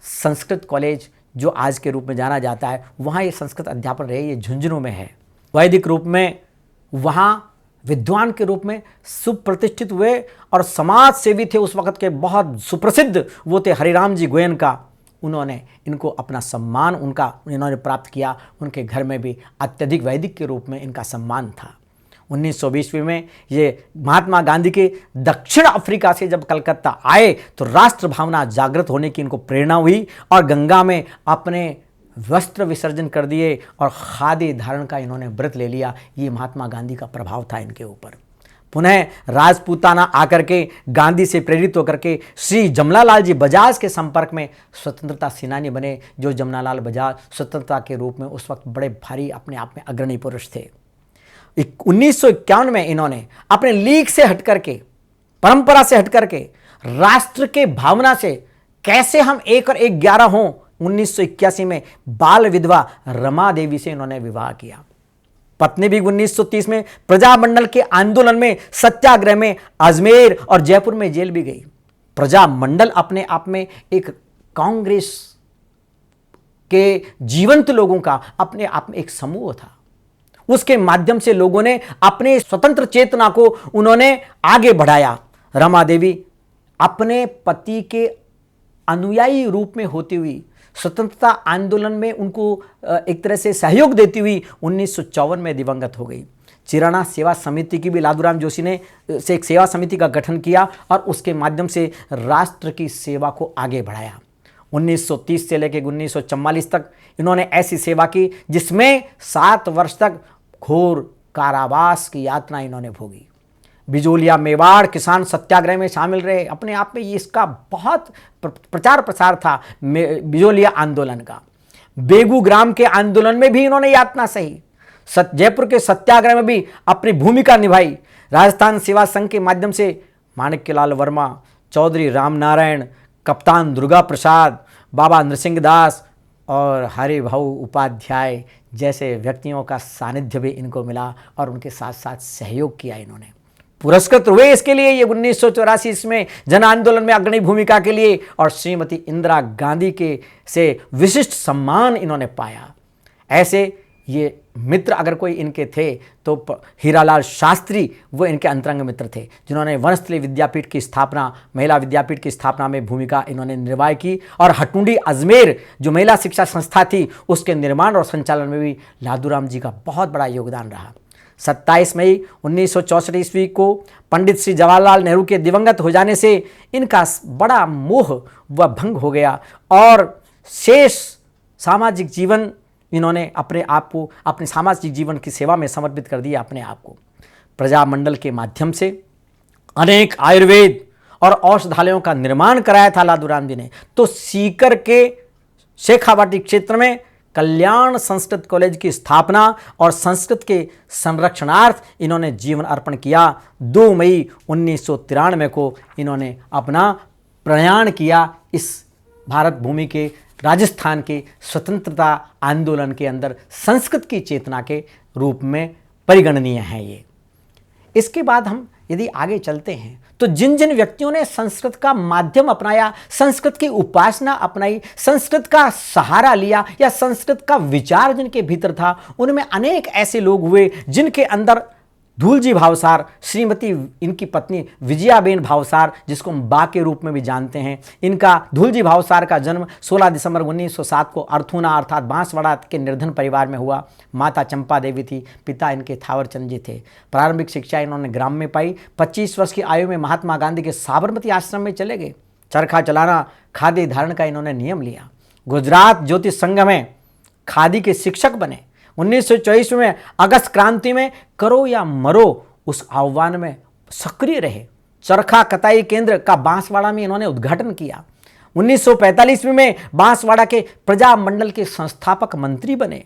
संस्कृत कॉलेज जो आज के रूप में जाना जाता है, वहाँ ये संस्कृत अध्यापन रहे, ये झुंझुनू में है। वैदिक रूप में वहाँ विद्वान के रूप में सुप्रतिष्ठित हुए और समाज सेवी थे उस वक़्त के, बहुत सुप्रसिद्ध वो थे हरिराम जी गोयन का। उन्होंने इनको अपना सम्मान इन्होंने प्राप्त किया। उनके घर में भी अत्यधिक वैदिक के रूप में इनका सम्मान था। 1920 में ये महात्मा गांधी के दक्षिण अफ्रीका से जब कलकत्ता आए तो राष्ट्र भावना जागृत होने की इनको प्रेरणा हुई और गंगा में अपने वस्त्र विसर्जन कर दिए और खादी धारण का इन्होंने व्रत ले लिया। ये महात्मा गांधी का प्रभाव था इनके ऊपर। पुनः राजपूताना आकर के गांधी से प्रेरित होकर के श्री जमनालाल जी बजाज के संपर्क में स्वतंत्रता सेनानी बने। जो जमनालाल बजाज स्वतंत्रता के रूप में उस वक्त बड़े भारी अपने आप में अग्रणी पुरुष थे। 1951 में इन्होंने अपने लीग से हट करके, परंपरा से हट करके, राष्ट्र के भावना से कैसे हम एक और एक 11 हों, 1981 में बाल विधवा रमा देवी से इन्होंने विवाह किया। पत्नी भी 1930 में प्रजामंडल के आंदोलन में, सत्याग्रह में अजमेर और जयपुर में जेल भी गई। प्रजामंडल अपने आप में एक कांग्रेस के जीवंत लोगों का अपने आप में एक समूह था। उसके माध्यम से लोगों ने अपने स्वतंत्र चेतना को उन्होंने आगे बढ़ाया। रमा देवी अपने पति के अनुयायी रूप में होती हुई स्वतंत्रता आंदोलन में उनको एक तरह से सहयोग देती हुई 1954 में दिवंगत हो गई। चिराना सेवा समिति की भी लादूराम जोशी ने से एक सेवा समिति का गठन किया और उसके माध्यम से राष्ट्र की सेवा को आगे बढ़ाया। 1930 से लेकर 1944 तक इन्होंने ऐसी सेवा की जिसमें 7 वर्ष तक घोर कारावास की यातना इन्होंने भोगी। बिजोलिया मेवाड़ किसान सत्याग्रह में शामिल रहे। अपने आप में इसका बहुत प्रचार प्रसार था बिजोलिया आंदोलन का। बेगूग्राम के आंदोलन में भी इन्होंने यातना सही। जयपुर के सत्याग्रह में भी अपनी भूमिका निभाई। राजस्थान सेवा संघ के माध्यम से माणिक्यलाल वर्मा, चौधरी रामनारायण, कप्तान दुर्गा प्रसाद, बाबा नरसिंह दास और हरिभाऊ उपाध्याय जैसे व्यक्तियों का सानिध्य भी इनको मिला और उनके साथ साथ सहयोग किया। इन्होंने पुरस्कृत हुए इसके लिए ये 1984 में जन आंदोलन में अग्रणी भूमिका के लिए और श्रीमती इंदिरा गांधी के से विशिष्ट सम्मान इन्होंने पाया। ऐसे ये मित्र अगर कोई इनके थे तो हीरालाल शास्त्री वो इनके अंतरंग मित्र थे, जिन्होंने वनस्थली विद्यापीठ की स्थापना, महिला विद्यापीठ की स्थापना में भूमिका इन्होंने निर्वाह की और हटुंडी अजमेर जो महिला शिक्षा संस्था थी उसके निर्माण और संचालन में भी लादूराम जी का बहुत बड़ा योगदान रहा। 27 मई 1964 ईस्वी को पंडित श्री जवाहरलाल नेहरू के दिवंगत हो जाने से इनका बड़ा मोह व भंग हो गया और शेष सामाजिक जीवन इन्होंने अपने आप को अपने सामाजिक जीवन की सेवा में समर्पित कर दिया। अपने आप को प्रजामंडल के माध्यम से अनेक आयुर्वेद और औषधालयों का निर्माण कराया था लादूराम जी ने। तो सीकर के शेखावाटी क्षेत्र में कल्याण संस्कृत कॉलेज की स्थापना और संस्कृत के संरक्षणार्थ इन्होंने जीवन अर्पण किया। 2 मई 1993 को इन्होंने अपना प्रयाण किया इस भारत भूमि के राजस्थान के स्वतंत्रता आंदोलन के अंदर संस्कृत की चेतना के रूप में परिगणनीय है ये। इसके बाद हम यदि आगे चलते हैं तो जिन जिन व्यक्तियों ने संस्कृत का माध्यम अपनाया, संस्कृत की उपासना अपनाई, संस्कृत का सहारा लिया या संस्कृत का विचार जिनके भीतर था, उनमें अनेक ऐसे लोग हुए जिनके अंदर धूलजी भावसार, श्रीमती इनकी पत्नी विजयाबेन भावसार जिसको हम बा के रूप में भी जानते हैं, इनका धूलजी भावसार का जन्म 16 दिसंबर 1907 को अर्थूना अर्थात बांसवाड़ा के निर्धन परिवार में हुआ। माता चंपा देवी थी, पिता इनके थावरचंद जी थे। प्रारंभिक शिक्षा इन्होंने ग्राम में पाई। 25 वर्ष की आयु में महात्मा गांधी के साबरमती आश्रम में चले गए। चरखा चलाना, खादी धारण का इन्होंने नियम लिया। गुजरात ज्योतिष संघ में खादी के शिक्षक बने। 1924 में अगस्त क्रांति में करो या मरो उस आह्वान में सक्रिय रहे। चरखा कताई केंद्र का बांसवाड़ा में इन्होंने उद्घाटन किया। 1945 में बांसवाड़ा के प्रजामंडल के संस्थापक मंत्री बने।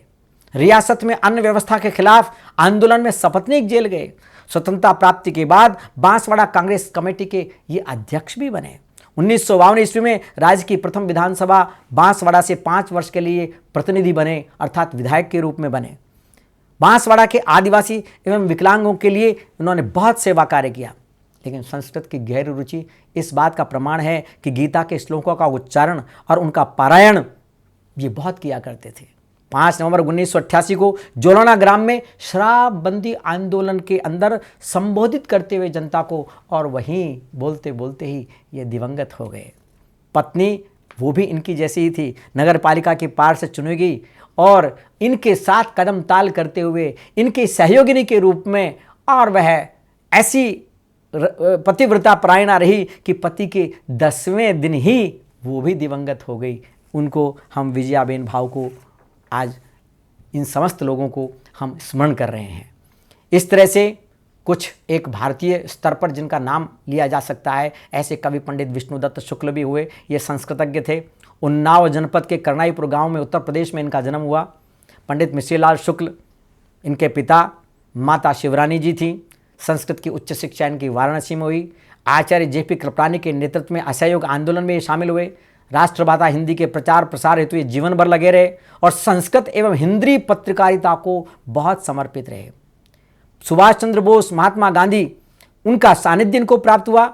रियासत में अन्न व्यवस्था के खिलाफ आंदोलन में सपत्नीक जेल गए। स्वतंत्रता प्राप्ति के बाद बांसवाड़ा कांग्रेस कमेटी के ये अध्यक्ष भी बने। 1952 ईस्वी में राज्य की प्रथम विधानसभा बांसवाड़ा से 5 वर्ष के लिए प्रतिनिधि बने अर्थात विधायक के रूप में बने। बांसवाड़ा के आदिवासी एवं विकलांगों के लिए उन्होंने बहुत सेवा कार्य किया। लेकिन संस्कृत की गहरी रुचि इस बात का प्रमाण है कि गीता के श्लोकों का उच्चारण और उनका पारायण ये बहुत किया करते थे। 5 नवंबर 1988 को जोलाना ग्राम में शराबबंदी आंदोलन के अंदर संबोधित करते हुए जनता को, और वहीं बोलते बोलते ही ये दिवंगत हो गए। पत्नी वो भी इनकी जैसी ही थी, नगर पालिका के पार से चुनी गई और इनके साथ कदम ताल करते हुए इनकी सहयोगिनी के रूप में, और वह ऐसी पतिव्रता परायणा रही कि पति के 10वें दिन ही वो भी दिवंगत हो गई। उनको हम विजयाबेन भाव को आज इन समस्त लोगों को हम स्मरण कर रहे हैं। इस तरह से कुछ एक भारतीय स्तर पर जिनका नाम लिया जा सकता है, ऐसे कवि पंडित विष्णुदत्त शुक्ल भी हुए। ये संस्कृतज्ञ थे। उन्नाव जनपद के करनाईपुर गांव में उत्तर प्रदेश में इनका जन्म हुआ। पंडित मिश्रीलाल शुक्ल इनके पिता, माता शिवरानी जी थी। संस्कृत की उच्च शिक्षा इनकी वाराणसी में हुई। आचार्य जेपी कृपलानी के नेतृत्व में असहयोग आंदोलन में ये शामिल हुए। राष्ट्रभाषा हिंदी के प्रचार प्रसार हेतु ये जीवन भर लगे रहे और संस्कृत एवं हिंदी पत्रकारिता को बहुत समर्पित रहे। सुभाष चंद्र बोस, महात्मा गांधी, उनका सानिध्य इनको प्राप्त हुआ।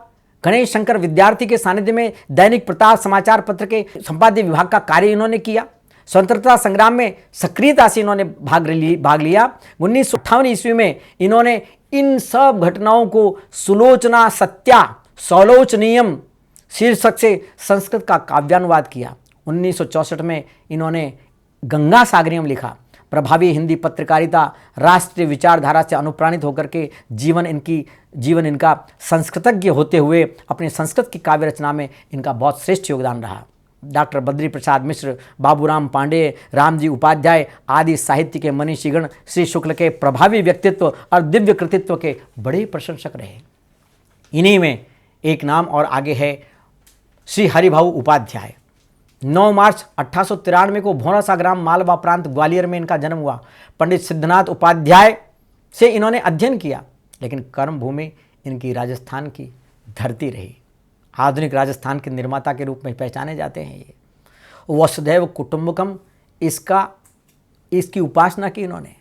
गणेश शंकर विद्यार्थी के सानिध्य में दैनिक प्रताप समाचार पत्र के संपाद्य विभाग का कार्य इन्होंने किया। स्वतंत्रता संग्राम में सक्रियता से इन्होंने भाग लिया। 1958 ईस्वी में इन्होंने इन सब घटनाओं को सुलोचना सत्या सौलोचनीयम शीर्षक से संस्कृत का काव्यानुवाद किया। 1964 में इन्होंने गंगा सागरियम लिखा। प्रभावी हिंदी पत्रकारिता, राष्ट्रीय विचारधारा से अनुप्राणित होकर के जीवन इनका संस्कृतज्ञ होते हुए अपने संस्कृत की काव्य रचना में इनका बहुत श्रेष्ठ योगदान रहा। डॉक्टर बद्री प्रसाद मिश्र, बाबूराम पांडेय, रामजी उपाध्याय आदि साहित्य के मनीषीगण श्री शुक्ल के प्रभावी व्यक्तित्व और दिव्य कृतित्व के बड़े प्रशंसक रहे। इन्हीं में एक नाम और आगे है श्री हरिभाऊ उपाध्याय। 9 मार्च 1893 को भौरासा ग्राम मालवा प्रांत ग्वालियर में इनका जन्म हुआ। पंडित सिद्धनाथ उपाध्याय से इन्होंने अध्ययन किया, लेकिन कर्मभूमि इनकी राजस्थान की धरती रही। आधुनिक राजस्थान के निर्माता के रूप में पहचाने जाते हैं। ये वसुधैव कुटुंबकम इसकी उपासना की इन्होंने,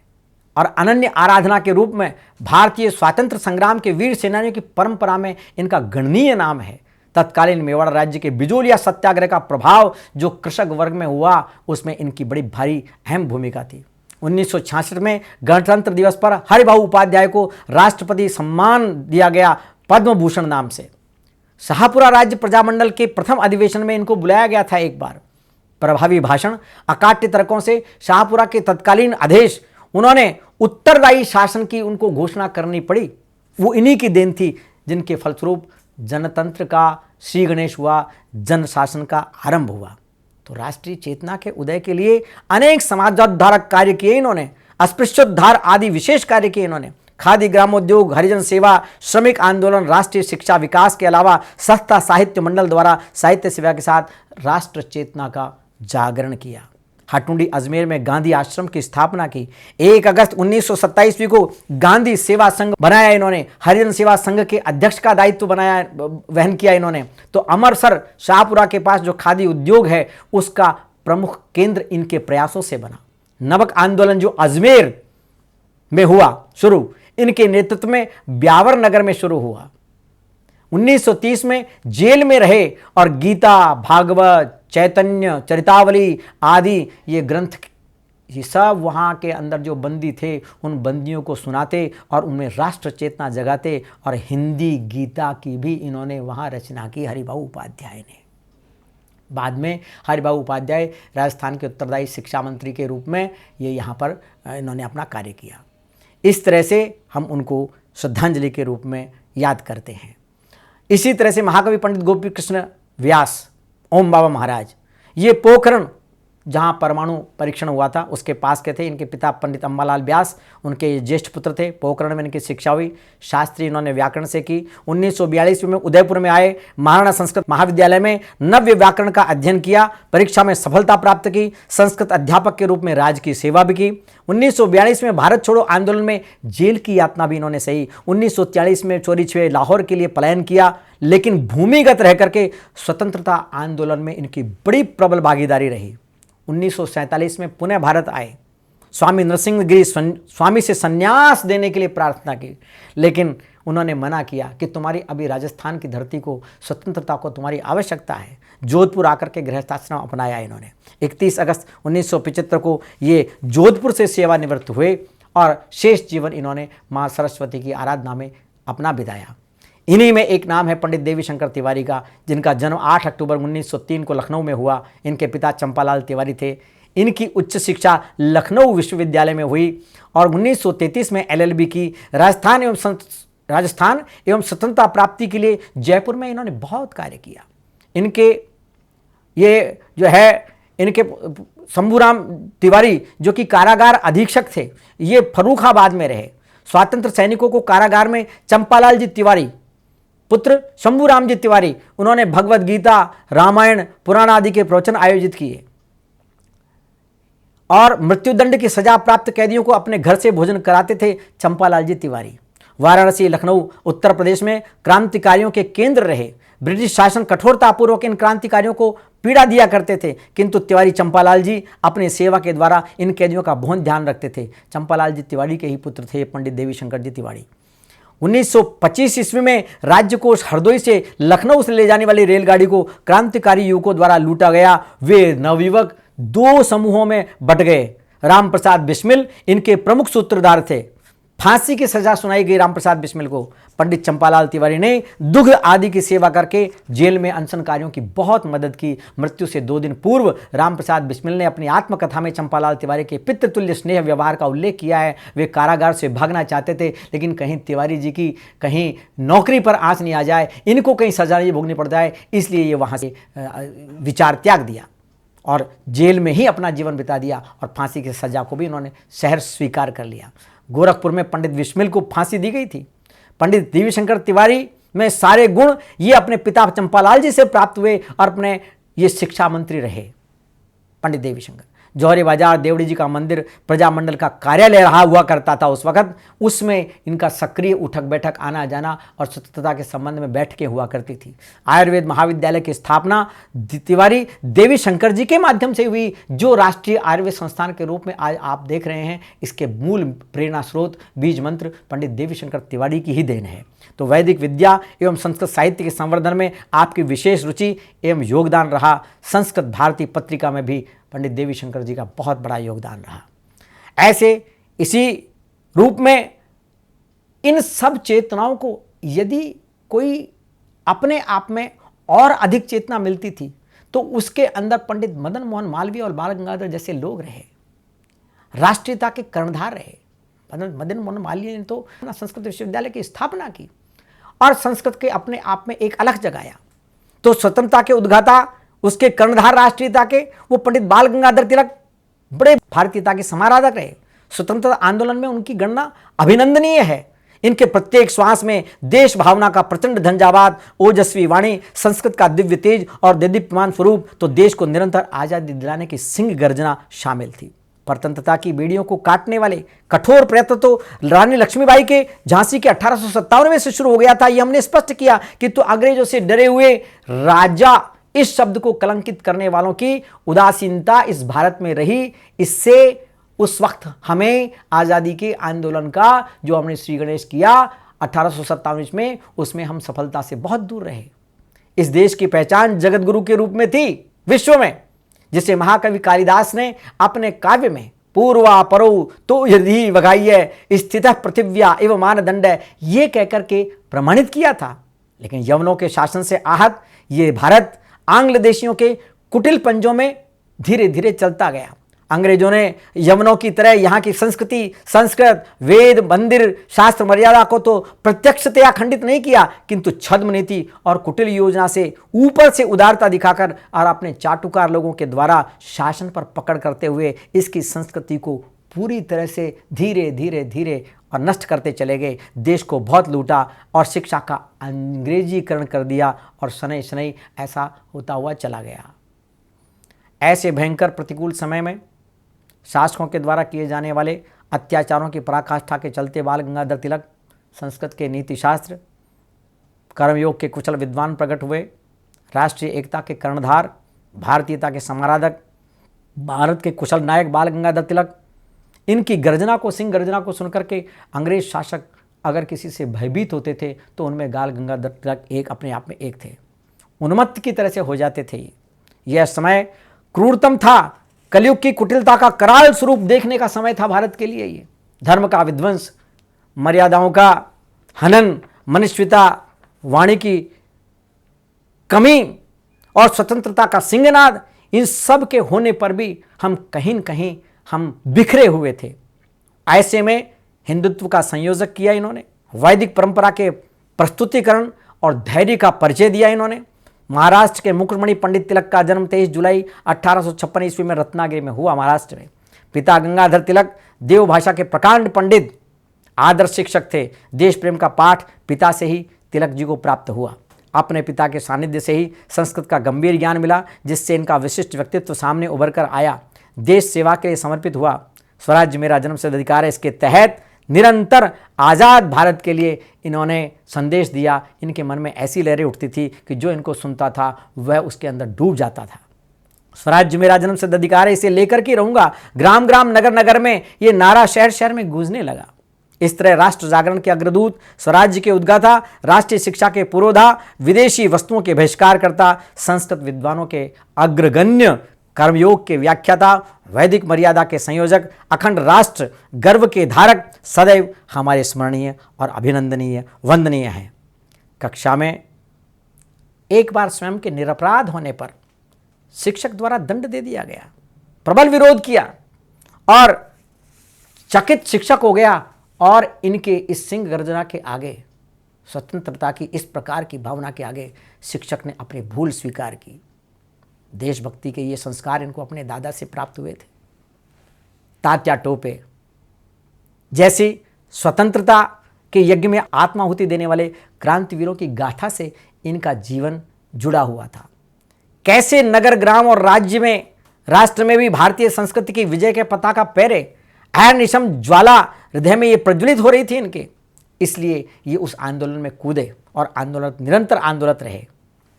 और अनन्य आराधना के रूप में भारतीय स्वातंत्र संग्राम के वीर सेनानियों की परंपरा में इनका गणनीय नाम है। तत्कालीन मेवाड़ राज्य के बिजोलिया सत्याग्रह का प्रभाव जो कृषक वर्ग में हुआ, उसमें इनकी बड़ी भारी अहम भूमिका थी। 1966 में गणतंत्र दिवस पर हरिभाऊ उपाध्याय को राष्ट्रपति सम्मान दिया गया पद्म भूषण नाम से। शाहपुरा राज्य प्रजामंडल के प्रथम अधिवेशन में इनको बुलाया गया था एक बार। प्रभावी भाषण, अकाट्य तर्कों से शाहपुरा के तत्कालीन अध्यक्ष, उन्होंने उत्तरदायी शासन की उनको घोषणा करनी पड़ी। वो इन्हीं की देन थी, जिनके फलस्वरूप जनतंत्र का श्री गणेश हुआ, जन शासन का आरंभ हुआ। तो राष्ट्रीय चेतना के उदय के लिए अनेक समाजोद्धारक कार्य किए इन्होंने, अस्पृश्योद्धार आदि विशेष कार्य किए इन्होंने। खादी ग्रामोद्योग, हरिजन सेवा, श्रमिक आंदोलन, राष्ट्रीय शिक्षा विकास के अलावा संस्था साहित्य मंडल द्वारा साहित्य सेवा के साथ राष्ट्र चेतना का जागरण किया। हटुंडी अजमेर में गांधी आश्रम की स्थापना की। 1 अगस्त 1927 को गांधी सेवा संघ बनाया इन्होंने। हरिजन सेवा संघ के अध्यक्ष का दायित्व वहन किया इन्होंने। तो अमरसर शाहपुरा के पास जो खादी उद्योग है, उसका प्रमुख केंद्र इनके प्रयासों से बना। नमक आंदोलन जो अजमेर में हुआ शुरू, इनके नेतृत्व में ब्यावर नगर में शुरू हुआ। 1930 में जेल में रहे और गीता, भागवत, चैतन्य चरितावली आदि ये ग्रंथ, ये सब वहाँ के अंदर जो बंदी थे उन बंदियों को सुनाते और उनमें राष्ट्र चेतना जगाते। और हिंदी गीता की भी इन्होंने वहाँ रचना की हरिभाऊ उपाध्याय ने। बाद में हरिभाऊ उपाध्याय राजस्थान के उत्तरदायी शिक्षा मंत्री के रूप में ये यहाँ पर इन्होंने अपना कार्य किया। इस तरह से हम उनको श्रद्धांजलि के रूप में याद करते हैं। इसी तरह से महाकवि पंडित गोपी कृष्ण व्यास, ओम बाबा महाराज, ये पोखरण जहाँ परमाणु परीक्षण हुआ था उसके पास के थे। इनके पिता पंडित अम्बालाल व्यास, उनके ज्येष्ठ पुत्र थे। पोखरण में इनकी शिक्षा हुई। शास्त्री इन्होंने व्याकरण से की। 1942 में उदयपुर में आए, महाराणा संस्कृत महाविद्यालय में नव्य व्याकरण का अध्ययन किया। परीक्षा में सफलता प्राप्त की। संस्कृत अध्यापक के रूप में राज्य की सेवा भी की। 1942 में भारत छोड़ो आंदोलन में जेल की यातना भी इन्होंने सही। 1943 में चोरी छुए लाहौर के लिए पलायन किया, लेकिन भूमिगत रह करके स्वतंत्रता आंदोलन में इनकी बड़ी प्रबल भागीदारी रही। 1947 में पुनः भारत आए। स्वामी नरसिंह गिरी स्वामी से संन्यास देने के लिए प्रार्थना की, लेकिन उन्होंने मना किया कि तुम्हारी अभी राजस्थान की धरती को, स्वतंत्रता को तुम्हारी आवश्यकता है। जोधपुर आकर के गृहस्थाश्रम अपनाया इन्होंने। 31 अगस्त 1975 को ये जोधपुर से सेवानिवृत्त हुए और शेष जीवन इन्होंने माँ सरस्वती की आराधना में अपना बिताया। इन्हीं में एक नाम है पंडित देवीशंकर तिवारी का, जिनका जन्म 8 अक्टूबर 1903 को लखनऊ में हुआ। इनके पिता चंपालाल तिवारी थे। इनकी उच्च शिक्षा लखनऊ विश्वविद्यालय में हुई और 1933 में LLB की। राजस्थान एवं स्वतंत्रता प्राप्ति के लिए जयपुर में इन्होंने बहुत कार्य किया। इनके ये जो है इनके शंभूराम तिवारी जो कि कारागार अधीक्षक थे, ये फर्रुखाबाद में रहे। स्वातंत्र सैनिकों को कारागार में चंपालाल जी तिवारी पुत्र शंभूराम जी तिवारी, उन्होंने भगवत गीता, रामायण, पुराण आदि के प्रवचन आयोजित किए और मृत्युदंड की सजा प्राप्त कैदियों को अपने घर से भोजन कराते थे चंपालाल जी तिवारी। वाराणसी, लखनऊ, उत्तर प्रदेश में क्रांतिकारियों के केंद्र रहे। ब्रिटिश शासन कठोरतापूर्वक इन क्रांतिकारियों को पीड़ा दिया करते थे, किंतु तिवारी चंपालाल जी अपनी सेवा के द्वारा इन कैदियों का बहुत ध्यान रखते थे। चंपालाल जी तिवारी के ही पुत्र थे पंडित देवीशंकर जी तिवारी। 1925 ईस्वी में राज्य कोष हरदोई से लखनऊ से ले जाने वाली रेलगाड़ी को क्रांतिकारी युवकों द्वारा लूटा गया। वे नवयुवक 2 समूहों में बट गए। रामप्रसाद बिस्मिल इनके प्रमुख सूत्रधार थे। फांसी की सजा सुनाई गई रामप्रसाद बिस्मिल को। पंडित चंपालाल तिवारी ने दुग्ध आदि की सेवा करके जेल में अनशनकारियों की बहुत मदद की। मृत्यु से 2 दिन पूर्व रामप्रसाद बिस्मिल ने अपनी आत्मकथा में चंपालाल तिवारी के पितृतुल्य स्नेह व्यवहार का उल्लेख किया है। वे कारागार से भागना चाहते थे, लेकिन कहीं तिवारी जी की कहीं नौकरी पर आंच नहीं आ जाए, इनको कहीं सजा नहीं भोगनी पड़ जाए, इसलिए ये वहाँ से विचार त्याग दिया और जेल में ही अपना जीवन बिता दिया और फांसी की सजा को भी इन्होंने शहर स्वीकार कर लिया। गोरखपुर में पंडित बिस्मिल को फांसी दी गई थी। पंडित देवीशंकर तिवारी में सारे गुण ये अपने पिता चंपालाल जी से प्राप्त हुए और अपने ये शिक्षा मंत्री रहे। पंडित देवीशंकर जौहरी बाजार देवड़ी जी का मंदिर प्रजामंडल का कार्यालय रहा हुआ करता था उस वक्त। उसमें इनका सक्रिय उठक बैठक, आना जाना और स्वतंत्रता के संबंध में बैठकें हुआ करती थी। आयुर्वेद महाविद्यालय की स्थापना तिवारी देवीशंकर जी के माध्यम से हुई, जो राष्ट्रीय आयुर्वेद संस्थान के रूप में आज आप देख रहे हैं। इसके मूल प्रेरणा स्रोत बीज मंत्र पंडित देवीशंकर तिवारी की ही देन है। तो वैदिक विद्या एवं संस्कृत साहित्य के संवर्धन में आपकी विशेष रुचि एवं योगदान रहा। संस्कृत भारती पत्रिका में भी पंडित देवीशंकर जी का बहुत बड़ा योगदान रहा। ऐसे इसी रूप में इन सब चेतनाओं को यदि कोई अपने आप में और अधिक चेतना मिलती थी, तो उसके अंदर पंडित मदन मोहन मालवीय और बाल गंगाधर जैसे लोग रहे, राष्ट्रीयता के कर्णधार रहे। मदन मोहन मालवीय ने तो संस्कृत विश्वविद्यालय की स्थापना की और संस्कृत के अपने आप में एक अलग जगाया। तो स्वतंत्रता के उद्गाता, उसके कर्णधार राष्ट्रीयता के, वो पंडित बाल गंगाधर तिलक बड़े भारतीयता के समाराधक रहे। स्वतंत्रता आंदोलन में उनकी गणना अभिनंदनीय है। इनके प्रत्येक श्वास में देश भावना का प्रचंड झंझावात, ओजस्वी वाणी, संस्कृत का दिव्य तेज और देदीप्यमान स्वरूप, तो देश को निरंतर आजादी दिलाने की सिंह गर्जना शामिल थी। स्वतंत्रता की बेड़ियों को काटने वाले कठोर प्रयत्न तो रानी लक्ष्मीबाई के झांसी के 1857 में से शुरू हो गया था। ये हमने स्पष्ट किया कि तो अंग्रेजों से डरे हुए राजा, इस शब्द को कलंकित करने वालों की उदासीनता इस भारत में रही। इससे उस वक्त हमें आज़ादी के आंदोलन का जो हमने श्री गणेश किया 1857 में, उसमें हम सफलता से बहुत दूर रहे। इस देश की पहचान जगत गुरु के रूप में थी विश्व में, जिसे महाकवि कालिदास ने अपने काव्य में पूर्वा परो तो यदि वगाइय स्थित पृथिव्या एवं मानदंड ये कहकर के प्रमाणित किया था। लेकिन यवनों के शासन से आहत ये भारत आंग्ल देशियों के कुटिल पंजों में धीरे धीरे चलता गया। अंग्रेजों ने यवनों की तरह यहाँ की संस्कृति, संस्कृत, वेद, मंदिर, शास्त्र मर्यादा को तो प्रत्यक्षतया खंडित नहीं किया, किंतु छद्म नीति और कुटिल योजना से ऊपर से उदारता दिखाकर और अपने चाटुकार लोगों के द्वारा शासन पर पकड़ करते हुए इसकी संस्कृति को पूरी तरह से धीरे धीरे धीरे और नष्ट करते चले गए। देश को बहुत लूटा और शिक्षा का अंग्रेजीकरण कर दिया और शनै शनै ऐसा होता हुआ चला गया। ऐसे भयंकर प्रतिकूल समय में शासकों के द्वारा किए जाने वाले अत्याचारों की पराकाष्ठा के चलते बाल गंगाधर तिलक संस्कृत के नीतिशास्त्र, कर्मयोग के कुशल विद्वान प्रकट हुए। राष्ट्रीय एकता के कर्णधार, भारतीयता के समाराधक, भारत के कुशल नायक बाल गंगाधर तिलक, इनकी गर्जना को, सिंह गर्जना को सुनकर के अंग्रेज शासक अगर किसी से भयभीत होते थे तो उनमें बाल गंगाधर तिलक एक अपने आप में एक थे। उन्मत्त की तरह से हो जाते थे। यह समय क्रूरतम था, कलयुग की कुटिलता का कराल स्वरूप देखने का समय था भारत के लिए। ये धर्म का विध्वंस, मर्यादाओं का हनन, मनुष्यता, वाणी की कमी और स्वतंत्रता का सिंहनाद, इन सब के होने पर भी हम कहीं न कहीं हम बिखरे हुए थे। ऐसे में हिंदुत्व का संयोजक किया इन्होंने, वैदिक परंपरा के प्रस्तुतिकरण और धैर्य का परिचय दिया इन्होंने। महाराष्ट्र के मुकुटमणि पंडित तिलक का जन्म 23 जुलाई 1856 ईस्वी में रत्नागिरी में हुआ, महाराष्ट्र में। पिता गंगाधर तिलक देव भाषा के प्रकांड पंडित, आदर्श शिक्षक थे। देश प्रेम का पाठ पिता से ही तिलक जी को प्राप्त हुआ। अपने पिता के सानिध्य से ही संस्कृत का गंभीर ज्ञान मिला, जिससे इनका विशिष्ट व्यक्तित्व सामने उभर कर आया। देश सेवा के लिए समर्पित हुआ। स्वराज्य मेरा जन्मसिद्ध अधिकार है, इसके तहत निरंतर आज़ाद भारत के लिए इन्होंने संदेश दिया। इनके मन में ऐसी लहरें उठती थी कि जो इनको सुनता था वह उसके अंदर डूब जाता था। स्वराज्य मेरा जन्मसिद्ध अधिकार है, इसे लेकर के रहूंगा। ग्राम ग्राम नगर नगर में ये नारा शहर शहर में गूंजने लगा। इस तरह राष्ट्र जागरण के अग्रदूत, स्वराज्य के उद्गाता, राष्ट्रीय शिक्षा के पुरोधा, विदेशी वस्तुओं के बहिष्कारकर्ता, संस्कृत विद्वानों के अग्रगण्य, कर्मयोग के व्याख्याता, वैदिक मर्यादा के संयोजक, अखंड राष्ट्र गर्व के धारक सदैव हमारे स्मरणीय और अभिनंदनीय, वंदनीय हैं। कक्षा में एक बार स्वयं के निरपराध होने पर शिक्षक द्वारा दंड दे दिया गया। प्रबल विरोध किया और चकित शिक्षक हो गया और इनके इस सिंह गर्जना के आगे, स्वतंत्रता की इस प्रकार की भावना के आगे शिक्षक ने अपनी भूल स्वीकार की। देशभक्ति के ये संस्कार इनको अपने दादा से प्राप्त हुए थे। तात्या टोपे जैसी स्वतंत्रता के यज्ञ में आत्माहुति देने वाले क्रांतिवीरों की गाथा से इनका जीवन जुड़ा हुआ था। कैसे नगर, ग्राम और राज्य में, राष्ट्र में भी भारतीय संस्कृति की विजय के पताका पहरे, अहर्निशम ज्वाला हृदय में ये प्रज्वलित हो रही थी इनके। इसलिए ये उस आंदोलन में कूदे और आंदोलन निरंतर आंदोलन रहे।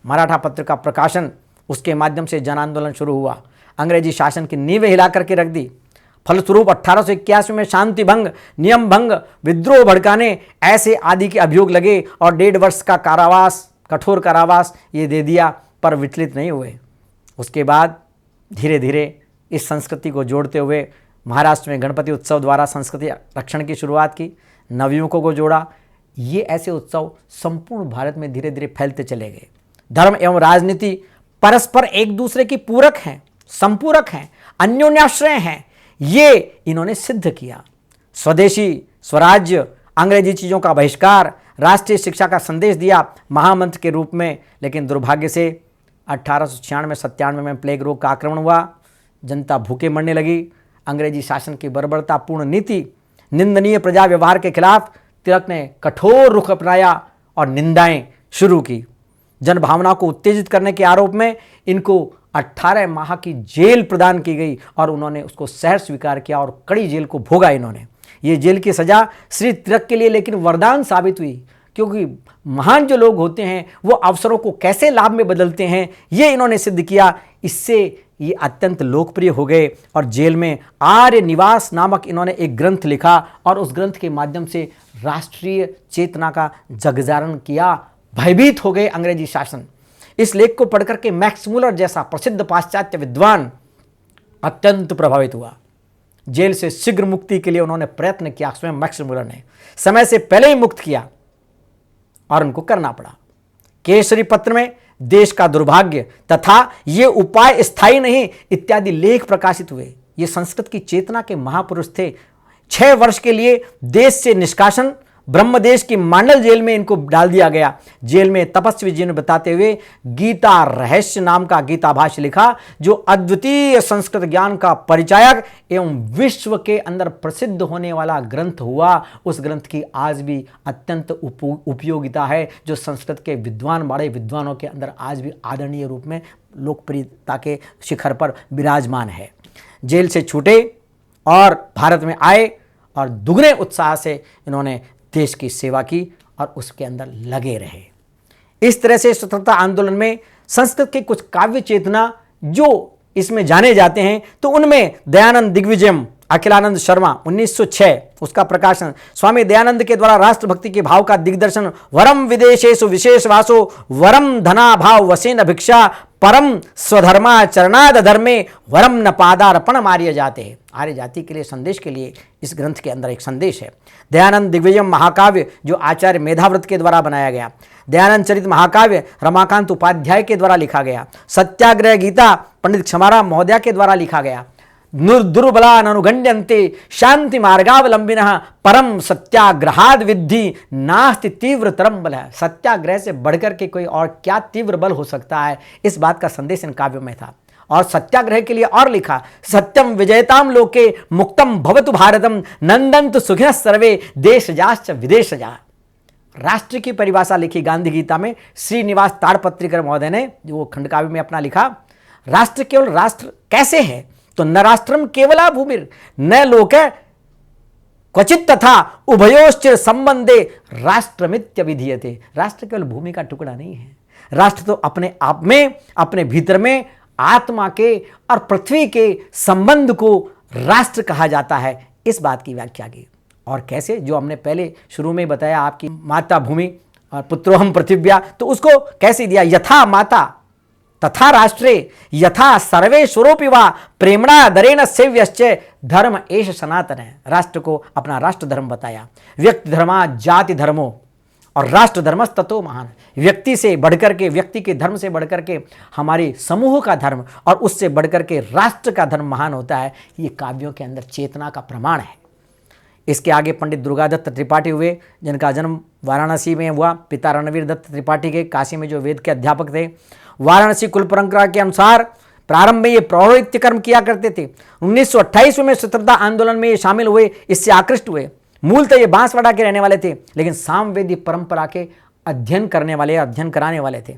मराठा पत्र का प्रकाशन, उसके माध्यम से जन आंदोलन शुरू हुआ। अंग्रेजी शासन की नींवें हिला करके रख दी। फलस्वरूप 1881 में शांति भंग, नियम भंग, विद्रोह भड़काने ऐसे आदि के अभियोग लगे और 1.5 वर्ष का कारावास, कठोर कारावास ये दे दिया, पर विचलित नहीं हुए। उसके बाद धीरे धीरे इस संस्कृति को जोड़ते हुए महाराष्ट्र में गणपति उत्सव द्वारा संस्कृति रक्षण की शुरुआत की, नवयुवकों को जोड़ा। ये ऐसे उत्सव संपूर्ण भारत में धीरे धीरे फैलते चले गए। धर्म एवं राजनीति परस्पर एक दूसरे की पूरक हैं, संपूरक हैं, अन्योन्याश्रय हैं, ये इन्होंने सिद्ध किया। स्वदेशी, स्वराज्य, अंग्रेजी चीज़ों का बहिष्कार, राष्ट्रीय शिक्षा का संदेश दिया महामंत्र के रूप में। लेकिन दुर्भाग्य से 1896-97 में प्लेग रोग का आक्रमण हुआ। जनता भूखे मरने लगी। अंग्रेजी शासन की बर्बरतापूर्ण नीति, निंदनीय प्रजा व्यवहार के खिलाफ तिलक ने कठोर रुख अपनाया और निंदाएं शुरू की। जनभावना को उत्तेजित करने के आरोप में इनको 18 माह की जेल प्रदान की गई और उन्होंने उसको सहर्ष स्वीकार किया और कड़ी जेल को भोगा इन्होंने। ये जेल की सजा श्री तिलक के लिए लेकिन वरदान साबित हुई, क्योंकि महान जो लोग होते हैं वो अवसरों को कैसे लाभ में बदलते हैं ये इन्होंने सिद्ध किया। इससे ये अत्यंत लोकप्रिय हो गए और जेल में आर्य निवास नामक इन्होंने एक ग्रंथ लिखा और उस ग्रंथ के माध्यम से राष्ट्रीय चेतना का जगजारण किया। भयभीत हो गए अंग्रेजी शासन। इस लेख को पढ़कर के मैक्स मुलर जैसा प्रसिद्ध पाश्चात्य विद्वान अत्यंत प्रभावित हुआ। जेल से शीघ्र मुक्ति के लिए उन्होंने प्रयत्न किया। स्वयं मैक्स मुलर ने समय से पहले ही मुक्त किया और उनको करना पड़ा। केसरी पत्र में देश का दुर्भाग्य तथा ये उपाय स्थायी नहीं इत्यादि लेख प्रकाशित हुए। ये संस्कृत की चेतना के महापुरुष थे। 6 वर्ष के लिए देश से निष्कासन, ब्रह्मदेश की मांडल जेल में इनको डाल दिया गया। जेल में तपस्वी जी ने बताते हुए गीता रहस्य नाम का गीता भाष्य लिखा, जो अद्वितीय संस्कृत ज्ञान का परिचायक एवं विश्व के अंदर प्रसिद्ध होने वाला ग्रंथ हुआ। उस ग्रंथ की आज भी अत्यंत उपयोगिता है, जो संस्कृत के विद्वान, बड़े विद्वानों के अंदर आज भी आदरणीय रूप में लोकप्रियता के शिखर पर विराजमान है। जेल से छूटे और भारत में आए और दुगने उत्साह से इन्होंने देश की सेवा की और उसके अंदर लगे रहे। इस तरह से स्वतंत्रता आंदोलन में संस्कृत के कुछ काव्य चेतना जो इसमें जाने जाते हैं, तो उनमें दयानंद दिग्विजयम अखिलानंद शर्मा 1906 उसका प्रकाशन। स्वामी दयानंद के द्वारा राष्ट्रभक्ति के भाव का दिग्दर्शन। वरम विदेशेषु विशेष वासो वरम धना भाव वसेन भिक्षा परम स्वधर्माचरणाद धर्मे वरम न पादार्पण आर्य जाते। आर्य जाति के लिए संदेश के लिए इस ग्रंथ के अंदर एक संदेश है। दयानंद दिग्विजयम महाकाव्य जो आचार्य मेधाव्रत के द्वारा बनाया गया। दयानंद चरित महाकाव्य रमाकांत उपाध्याय के द्वारा लिखा गया। सत्याग्रह गीता पंडित क्षमाराम महोदय के द्वारा लिखा गया। दुर्बलान अनुगण्यन्ते शांति मार्गावलंबिनः परम सत्याग्रहाद विद्धि नास्ति तीव्रतरम बल। सत्याग्रह से बढ़कर के कोई और क्या तीव्र बल हो सकता है, इस बात का संदेश इन काव्यों में था। और सत्याग्रह के लिए और लिखा, सत्यम विजयताम लोके मुक्तम भवतु भारतम नंदन्तु सुखिनः सर्वे देशजाश्च विदेशजा। राष्ट्र की परिभाषा लिखी गांधी गीता में श्रीनिवास ताड़पत्रिकर महोदय ने, जो वो खंडकाव्य में अपना लिखा। राष्ट्र केवल राष्ट्र कैसे है, तो न राष्ट्रम केवला भूमिर न लोक क्वचित तथा उभयोश्चिर संबंधे राष्ट्रमित्य विधीयते। राष्ट्र केवल भूमि का टुकड़ा नहीं है, राष्ट्र तो अपने आप में, अपने भीतर में आत्मा के और पृथ्वी के संबंध को राष्ट्र कहा जाता है। इस बात की व्याख्या की। और कैसे, जो हमने पहले शुरू में बताया, आपकी माता भूमि और पुत्रोहम पृथिव्या, तो उसको कैसे दिया, यथा माता तथा राष्ट्रे यथा सर्वे स्वरूपी वा प्रेमणा दरेण सेव्यश्च धर्म एष सनातन है। राष्ट्र को अपना राष्ट्र धर्म बताया। व्यक्ति धर्मा जाति धर्मो और राष्ट्र धर्मस्ततो महान। व्यक्ति से बढ़कर के, व्यक्ति के धर्म से बढ़कर के हमारे समूह का धर्म और उससे बढ़कर के राष्ट्र का धर्म महान होता है। ये काव्यों के अंदर चेतना का प्रमाण है। इसके आगे पंडित दुर्गादत्त त्रिपाठी हुए, जिनका जन्म वाराणसी में हुआ। पिता रणवीर दत्त त्रिपाठी के काशी में जो वेद के अध्यापक थे। वाराणसी कुल परंपरा के अनुसार प्रारंभ में ये पौरोहित्य कर्म किया करते थे। 1928 में स्वतंत्रता आंदोलन में ये शामिल हुए, इससे आकृष्ट हुए। मूलतः ये बांसवाड़ा के रहने वाले थे, लेकिन सामवेदी परंपरा के अध्ययन करने वाले, अध्ययन कराने वाले थे।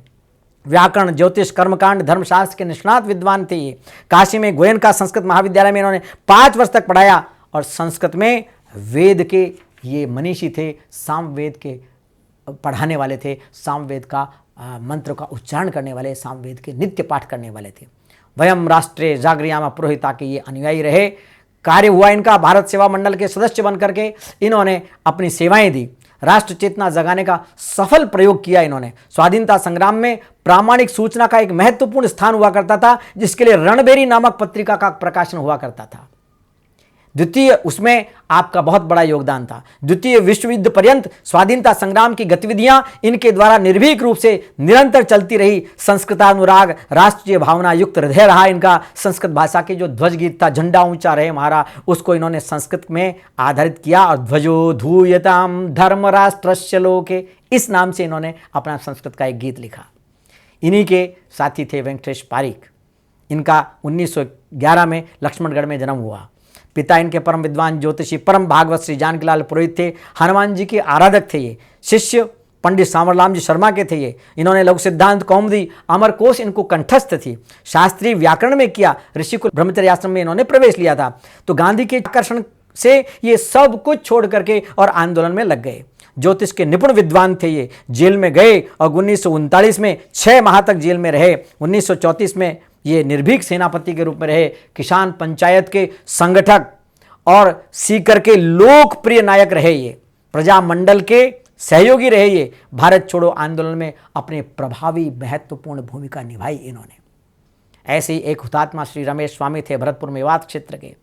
व्याकरण, ज्योतिष, कर्मकांड, धर्मशास्त्र के निष्णात विद्वान थे ये। काशी में गोयनका संस्कृत महाविद्यालय में इन्होंने 5 वर्ष तक पढ़ाया और संस्कृत में वेद के ये मनीषी थे, सामवेद के पढ़ाने वाले थे, सामवेद का मंत्र का उच्चारण करने वाले, सामवेद के नित्य पाठ करने वाले थे। वयम राष्ट्रे जागृयाम पुरोहिता के ये अनुयायी रहे। कार्य हुआ इनका, भारत सेवा मंडल के सदस्य बनकर के इन्होंने अपनी सेवाएं दी। राष्ट्र चेतना जगाने का सफल प्रयोग किया इन्होंने। स्वाधीनता संग्राम में प्रामाणिक सूचना का एक महत्वपूर्ण स्थान हुआ करता था, जिसके लिए रणबेरी नामक पत्रिका का प्रकाशन हुआ करता था। द्वितीय, उसमें आपका बहुत बड़ा योगदान था। द्वितीय विश्व युद्ध पर्यंत स्वाधीनता संग्राम की गतिविधियां इनके द्वारा निर्भीक रूप से निरंतर चलती रही। संस्कृतानुराग, राष्ट्रीय भावना युक्त हृदय रहा इनका। संस्कृत भाषा के जो ध्वज गीत था, झंडा ऊंचा रहे हमारा, उसको इन्होंने संस्कृत में आधारित किया और ध्वजो धूयताम धर्म राष्ट्रस्य लोके, इस नाम से इन्होंने अपना संस्कृत का एक गीत लिखा। इन्हीं के साथी थे वेंकटेश पारिक। इनका 1911 में लक्ष्मणगढ़ में जन्म हुआ। पिता इनके परम विद्वान ज्योतिषी परम भागवत श्री जानकीलाल पुरोहित थे। हनुमान जी के आराधक थे ये। शिष्य पंडित सांवरराम जी शर्मा के थे ये। इन्होंने लघु सिद्धांत, कौमुदी, अमरकोश इनको कंठस्थ थी। शास्त्रीय व्याकरण में किया। ऋषिकुल ब्रह्मचर्य आश्रम में इन्होंने प्रवेश लिया था। तो गांधी के आकर्षण से ये सब कुछ छोड़ करके और आंदोलन में लग गए। ज्योतिष के निपुण विद्वान थे ये। जेल में गए और 1939 में 6 माह तक जेल में रहे। 1934 में ये निर्भीक सेनापति के रूप में रहे। किसान पंचायत के संगठक और सीकर के लोकप्रिय नायक रहे ये। प्रजामंडल के सहयोगी रहे ये। भारत छोड़ो आंदोलन में अपने प्रभावी महत्वपूर्ण भूमिका निभाई इन्होंने। ऐसे ही एक हुतात्मा श्री रमेश स्वामी थे, भरतपुर मेवात क्षेत्र के।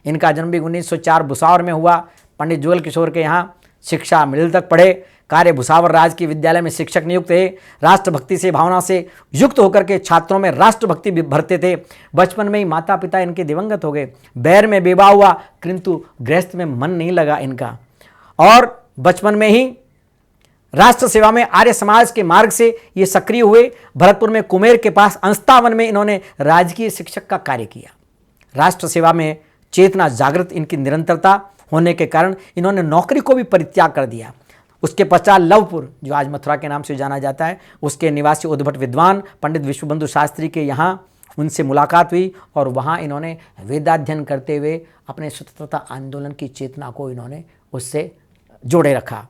इनका जन्म भी 1904 भुसावर में हुआ। पंडित जुगल किशोर के यहाँ शिक्षा मिडिल तक पढ़े। कार्य भुसावर राज की विद्यालय में शिक्षक नियुक्त थे। राष्ट्रभक्ति से भावना से युक्त होकर के छात्रों में राष्ट्रभक्ति भरते थे। बचपन में ही माता पिता इनके दिवंगत हो गए। बैर में बेबा हुआ, किंतु गृहस्थ में मन नहीं लगा इनका। और बचपन में ही राष्ट्र सेवा में आर्य समाज के मार्ग से ये सक्रिय हुए। भरतपुर में कुमेर के पास अंस्तावन में इन्होंने राजकीय शिक्षक का कार्य किया। राष्ट्र सेवा में चेतना जागृत इनकी निरंतरता होने के कारण इन्होंने नौकरी को भी परित्याग कर दिया। उसके पश्चात लवपुर, जो आज मथुरा के नाम से जाना जाता है, उसके निवासी उद्भट विद्वान पंडित विश्वबंधु शास्त्री के यहाँ उनसे मुलाकात हुई और वहाँ इन्होंने वेदाध्ययन करते हुए अपने स्वतंत्रता आंदोलन की चेतना को इन्होंने उससे जोड़े रखा।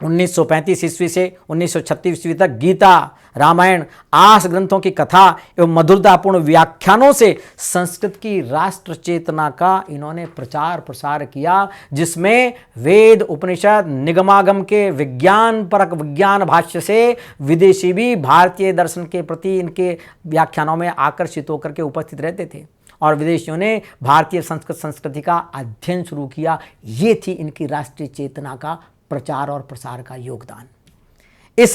1935 ईस्वी से 1936 ईस्वी तक गीता, रामायण, आस ग्रंथों की कथा एवं मधुरतापूर्ण व्याख्यानों से संस्कृत की राष्ट्र चेतना का इन्होंने प्रचार प्रसार किया, जिसमें वेद, उपनिषद, निगमागम के विज्ञान परक विज्ञान भाष्य से विदेशी भी भारतीय दर्शन के प्रति इनके व्याख्यानों में आकर्षित होकर के उपस्थित रहते थे और विदेशियों ने भारतीय संस्कृति का अध्ययन शुरू किया। ये थी इनकी राष्ट्रीय चेतना का प्रचार और प्रसार का योगदान। इस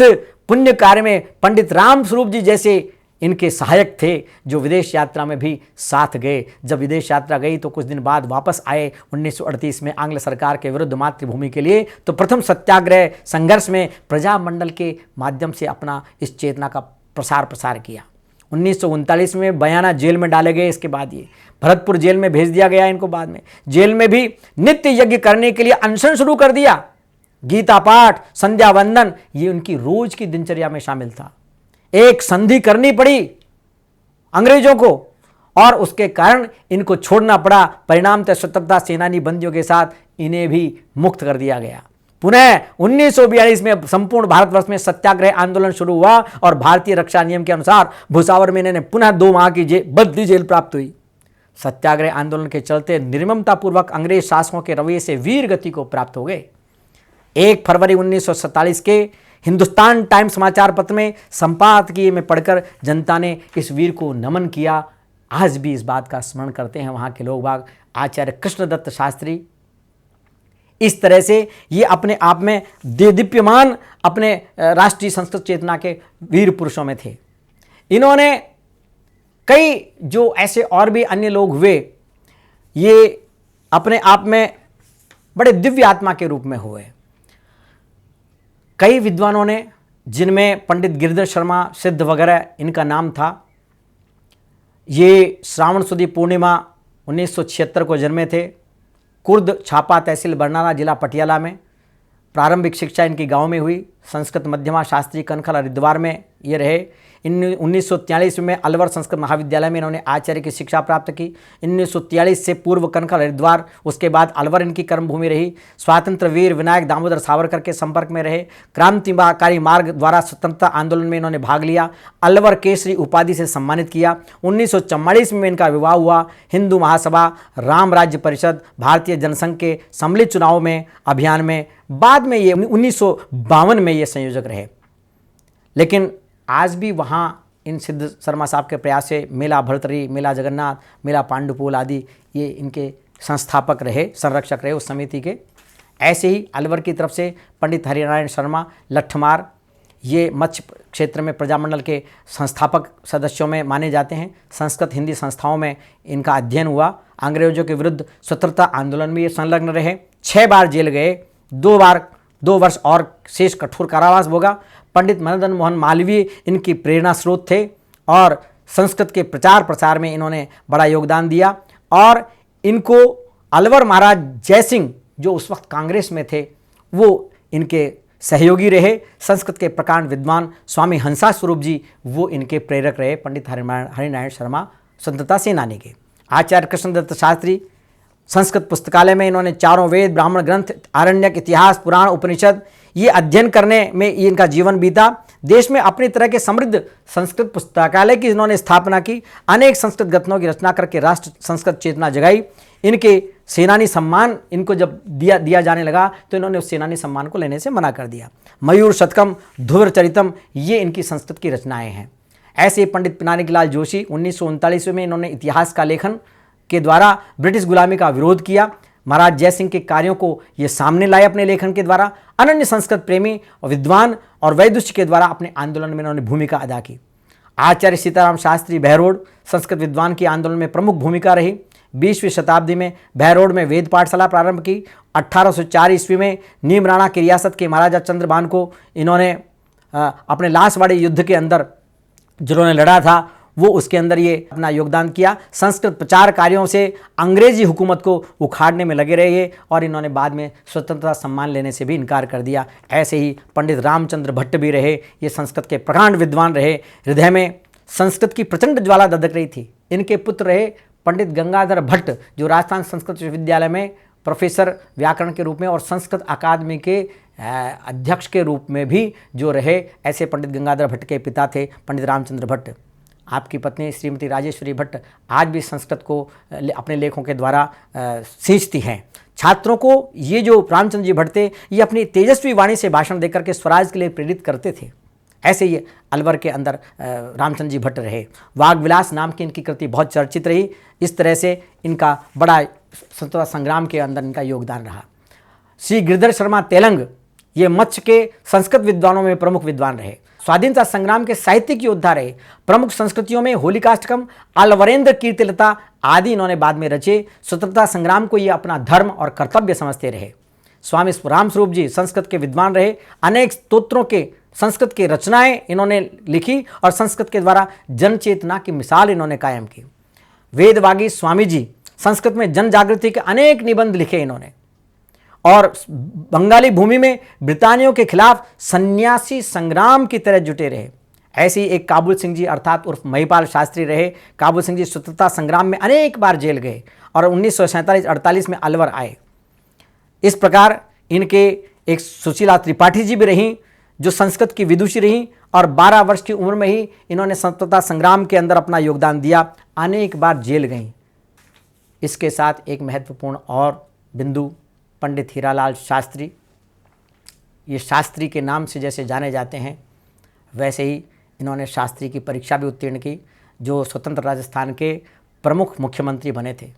पुण्य कार्य में पंडित राम स्वरूप जी जैसे इनके सहायक थे, जो विदेश यात्रा में भी साथ गए। जब विदेश यात्रा गई तो कुछ दिन बाद वापस आए 1938 में आंग्ल सरकार के विरुद्ध मातृभूमि के लिए, तो प्रथम सत्याग्रह संघर्ष में प्रजामंडल के माध्यम से अपना इस चेतना का प्रसार किया। 1939 में बयाना जेल में डाले गए। इसके बाद ये भरतपुर जेल में भेज दिया गया इनको। बाद में जेल में भी नित्य यज्ञ करने के लिए अनशन शुरू कर दिया। गीता पाठ, संध्या वंदन, ये उनकी रोज की दिनचर्या में शामिल था। एक संधि करनी पड़ी अंग्रेजों को और उसके कारण इनको छोड़ना पड़ा। परिणामतः स्वतंत्रता सेनानी बंदियों के साथ इन्हें भी मुक्त कर दिया गया। पुनः 1942 में संपूर्ण भारतवर्ष में सत्याग्रह आंदोलन शुरू हुआ और भारतीय रक्षा नियम के अनुसार भुसावर में इन्हें पुनः 2 माह की बदली जेल प्राप्त हुई। सत्याग्रह आंदोलन के चलते निर्ममतापूर्वक अंग्रेज शासकों के रवैये से वीर गति को प्राप्त हो गए। 1 फरवरी 1947 के हिंदुस्तान टाइम्स समाचार पत्र में संपादकीय में पढ़कर जनता ने इस वीर को नमन किया। आज भी इस बात का स्मरण करते हैं वहाँ के लोग बाग। आचार्य कृष्णदत्त शास्त्री इस तरह से ये अपने आप में देदीप्यमान अपने राष्ट्रीय संस्कृत चेतना के वीर पुरुषों में थे। इन्होंने कई जो ऐसे और भी अन्य लोग हुए, ये अपने आप में बड़े दिव्य आत्मा के रूप में हुए। कई विद्वानों ने, जिनमें पंडित गिरिधर शर्मा सिद्ध वगैरह इनका नाम था, ये श्रावण सुदी पूर्णिमा 1976 को जन्मे थे। कुर्द छापा तहसील बरनाला जिला पटियाला में प्रारंभिक शिक्षा इनकी गांव में हुई। संस्कृत मध्यमा शास्त्री कनखल हरिद्वार में ये रहे। 1943 में अलवर संस्कृत महाविद्यालय में इन्होंने आचार्य की शिक्षा प्राप्त की। 1943 से पूर्व कनखल हरिद्वार, उसके बाद अलवर इनकी कर्मभूमि रही। स्वातंत्र वीर विनायक दामोदर सावरकर के संपर्क में रहे। क्रांतिकारी मार्ग द्वारा स्वतंत्रता आंदोलन में इन्होंने भाग लिया। अलवर केसरी उपाधि से सम्मानित किया। 1944 में इनका विवाह हुआ। हिंदू महासभा, राम राज्य परिषद, भारतीय जनसंघ के सम्मिलित चुनाव में अभियान में, बाद में ये 1952 में ये संयोजक रहे। लेकिन आज भी वहाँ इन सिद्ध शर्मा साहब के प्रयास से मेला भरतरी, मेला जगन्नाथ, मेला पांडुपुल आदि ये इनके संस्थापक रहे, संरक्षक रहे उस समिति के। ऐसे ही अलवर की तरफ से पंडित हरिनारायण शर्मा लट्ठमार, ये मत्स्य क्षेत्र में प्रजामंडल के संस्थापक सदस्यों में माने जाते हैं। संस्कृत हिंदी संस्थाओं में इनका अध्ययन हुआ। अंग्रेजों के विरुद्ध स्वतंत्रता आंदोलन में ये संलग्न रहे। 6 बार जेल गए, 2 वर्ष और शेष कठोर कारावास भोगा। पंडित मदन मोहन मालवीय इनकी प्रेरणा स्रोत थे और संस्कृत के प्रचार प्रसार में इन्होंने बड़ा योगदान दिया। और इनको अलवर महाराज जयसिंह, जो उस वक्त कांग्रेस में थे, वो इनके सहयोगी रहे। संस्कृत के प्रकांड विद्वान स्वामी हंसा स्वरूप जी, वो इनके प्रेरक रहे। पंडित हरिनारायण शर्मा स्वतंत्रता सेनानी के। आचार्य कृष्णदत्त शास्त्री संस्कृत पुस्तकालय में इन्होंने चारों वेद, ब्राह्मण ग्रंथ, आरण्यक, इतिहास, पुराण, उपनिषद ये अध्ययन करने में इनका जीवन बीता। देश में अपनी तरह के समृद्ध संस्कृत पुस्तकालय की इन्होंने स्थापना की। अनेक संस्कृत ग्रंथों की रचना करके राष्ट्र संस्कृत चेतना जगाई। इनके सेनानी सम्मान इनको जब दिया जाने लगा तो इन्होंने उस सेनानी सम्मान को लेने से मना कर दिया। मयूर शतकम, ध्रुव चरितम, ये इनकी संस्कृत की रचनाएं हैं। ऐसे पंडित पिनाकी लाल जोशी 1939 में इन्होंने इतिहास का लेखन के द्वारा ब्रिटिश गुलामी का विरोध किया। महाराज जयसिंह के कार्यों को ये सामने लाए अपने लेखन के द्वारा। अनन्य संस्कृत प्रेमी और विद्वान और वैदुष्य के द्वारा अपने आंदोलन में इन्होंने भूमिका अदा की। आचार्य सीताराम शास्त्री बहरोड संस्कृत विद्वान की आंदोलन में प्रमुख भूमिका रही। 20वीं शताब्दी में बहरोड में वेद पाठशाला प्रारंभ की। 1804 ईस्वी में नीम राणा की रियासत के महाराजा चंद्रभान को इन्होंने अपने लासवाड़ी युद्ध के अंदर जिन्होंने लड़ा था, वो उसके अंदर ये अपना योगदान किया। संस्कृत प्रचार कार्यों से अंग्रेजी हुकूमत को उखाड़ने में लगे रहे और इन्होंने बाद में स्वतंत्रता सम्मान लेने से भी इनकार कर दिया। ऐसे ही पंडित रामचंद्र भट्ट भी रहे। ये संस्कृत के प्रकांड विद्वान रहे। हृदय में संस्कृत की प्रचंड ज्वाला दधक रही थी। इनके पुत्र रहे पंडित गंगाधर भट्ट, जो राजस्थान संस्कृत विश्वविद्यालय में प्रोफेसर व्याकरण के रूप में और संस्कृत अकादमी के अध्यक्ष के रूप में भी जो रहे, ऐसे पंडित गंगाधर भट्ट के पिता थे पंडित रामचंद्र भट्ट। आपकी पत्नी श्रीमती राजेश्वरी भट्ट आज भी संस्कृत को अपने लेखों के द्वारा सींचती हैं। छात्रों को ये जो रामचंद्र जी भट्ट थे, ये अपनी तेजस्वी वाणी से भाषण देकर के स्वराज के लिए प्रेरित करते थे। ऐसे ही अलवर के अंदर रामचंद्र जी भट्ट रहे। वाग्विलास नाम की इनकी कृति बहुत चर्चित रही। इस तरह से इनका बड़ा स्वतंत्रता संग्राम के अंदर इनका योगदान रहा। श्री गिरधर शर्मा तेलंग ये मत्स्य के संस्कृत विद्वानों में प्रमुख विद्वान रहे। स्वाधीनता संग्राम के साहित्यिक योद्धा रहे। प्रमुख संस्कृतियों में होलिकाष्टकम, अलवरेंद्र कीर्तिलता आदि इन्होंने बाद में रचे। स्वतंत्रता संग्राम को ये अपना धर्म और कर्तव्य समझते रहे। स्वामी रामस्वरूप जी संस्कृत के विद्वान रहे। अनेक स्तोत्रों के संस्कृत की रचनाएं इन्होंने लिखी और संस्कृत के द्वारा जन चेतना की मिसाल इन्होंने कायम की। वेदवागी स्वामी जी संस्कृत में जन जागृति के अनेक निबंध लिखे इन्होंने और बंगाली भूमि में ब्रितानियों के खिलाफ सन्यासी संग्राम की तरह जुटे रहे। ऐसे ही एक काबुल सिंह जी अर्थात उर्फ महिपाल शास्त्री रहे। काबुल सिंह जी स्वतंत्रता संग्राम में अनेक बार जेल गए और 1947-48 में अलवर आए। इस प्रकार इनके एक सुशीला त्रिपाठी जी भी रहीं, जो संस्कृत की विदुषी रहीं और 12 वर्ष की उम्र में ही इन्होंने स्वतंत्रता संग्राम के अंदर अपना योगदान दिया। अनेक बार जेल गईं। इसके साथ एक महत्वपूर्ण और बिंदु पंडित हीरालाल शास्त्री। ये शास्त्री के नाम से जैसे जाने जाते हैं, वैसे ही इन्होंने शास्त्री की परीक्षा भी उत्तीर्ण की, जो स्वतंत्र राजस्थान के प्रमुख मुख्यमंत्री बने थे।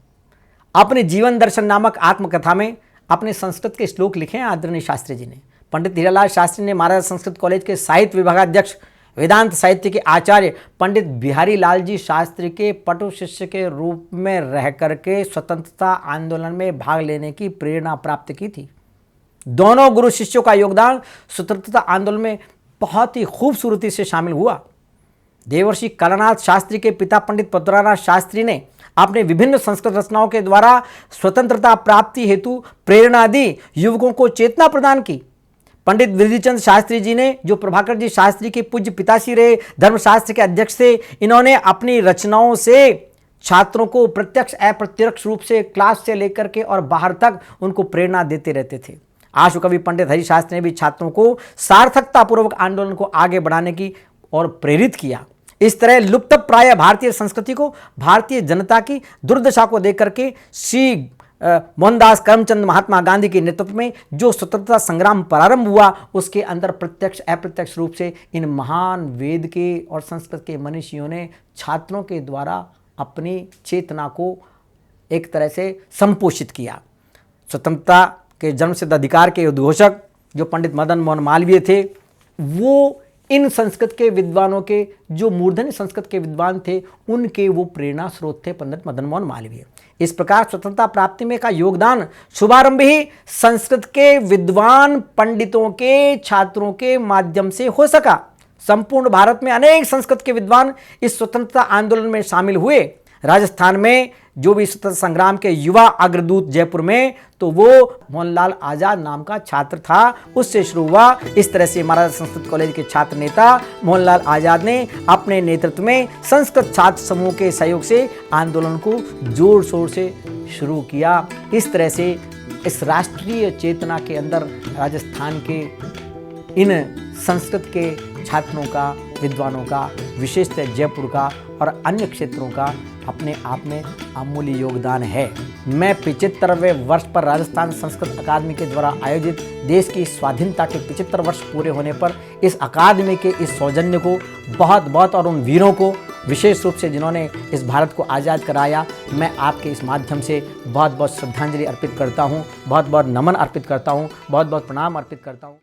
अपने जीवन दर्शन नामक आत्मकथा में अपने संस्कृत के श्लोक लिखे हैं आदरणीय शास्त्री जी ने। पंडित हीरालाल शास्त्री ने महाराजा संस्कृत कॉलेज के साहित्य विभागाध्यक्ष, वेदांत साहित्य के आचार्य पंडित बिहारी लाल जी शास्त्री के पटु शिष्य के रूप में रह करके स्वतंत्रता आंदोलन में भाग लेने की प्रेरणा प्राप्त की थी। दोनों गुरु शिष्यों का योगदान स्वतंत्रता आंदोलन में बहुत ही खूबसूरती से शामिल हुआ। देवर्षि कलानाथ शास्त्री के पिता पंडित पद्मनाथ शास्त्री ने अपने विभिन्न संस्कृत रचनाओं के द्वारा स्वतंत्रता प्राप्ति हेतु प्रेरणा दी, युवकों को चेतना प्रदान की। पंडित विधिचंद शास्त्री जी ने, जो प्रभाकर जी शास्त्री के पूज्य पिताश्री रहे, धर्मशास्त्र के अध्यक्ष थे, इन्होंने अपनी रचनाओं से छात्रों को प्रत्यक्ष अप्रत्यक्ष रूप से क्लास से लेकर के और बाहर तक उनको प्रेरणा देते रहते थे। आशु कवि पंडित हरि शास्त्री ने भी छात्रों को सार्थकतापूर्वक आंदोलन को आगे बढ़ाने की और प्रेरित किया। इस तरह लुप्त प्राय भारतीय संस्कृति को, भारतीय जनता की दुर्दशा को देख करके श्री मोहनदास करमचंद महात्मा गांधी के नेतृत्व में जो स्वतंत्रता संग्राम प्रारंभ हुआ, उसके अंदर प्रत्यक्ष अप्रत्यक्ष रूप से इन महान वेद के और संस्कृत के मनीषियों ने छात्रों के द्वारा अपनी चेतना को एक तरह से संपोषित किया। स्वतंत्रता के जन्मसिद्ध अधिकार के उद्घोषक जो पंडित मदन मोहन मालवीय थे, वो इन संस्कृत के विद्वानों के, जो मूर्धन्य संस्कृत के विद्वान थे, उनके वो प्रेरणा स्रोत थे पंडित मदन मोहन मालवीय। इस प्रकार स्वतंत्रता प्राप्ति में का योगदान शुभारंभ ही संस्कृत के विद्वान पंडितों के छात्रों के माध्यम से हो सका। संपूर्ण भारत में अनेक संस्कृत के विद्वान इस स्वतंत्रता आंदोलन में शामिल हुए। राजस्थान में जो भी स्वतंत्रता संग्राम के युवा अग्रदूत जयपुर में, तो वो मोहनलाल आजाद नाम का छात्र था, उससे शुरू हुआ। इस तरह से महाराजा संस्कृत कॉलेज के छात्र नेता मोहनलाल आजाद ने अपने नेतृत्व में संस्कृत छात्र समूह के सहयोग से आंदोलन को जोर शोर से शुरू किया। इस तरह से इस राष्ट्रीय चेतना के अंदर राजस्थान के इन संस्कृत के छात्रों का, विद्वानों का, विशेषतः जयपुर का और अन्य क्षेत्रों का अपने आप में अमूल्य योगदान है। मैं 75वें वर्ष पर राजस्थान संस्कृत अकादमी के द्वारा आयोजित देश की स्वाधीनता के 75 वर्ष पूरे होने पर इस अकादमी के इस सौजन्य को बहुत और उन वीरों को विशेष रूप से जिन्होंने इस भारत को आज़ाद कराया, मैं आपके इस माध्यम से बहुत श्रद्धांजलि अर्पित करता हूँ, बहुत नमन अर्पित करता हूँ, बहुत प्रणाम अर्पित करता हूँ।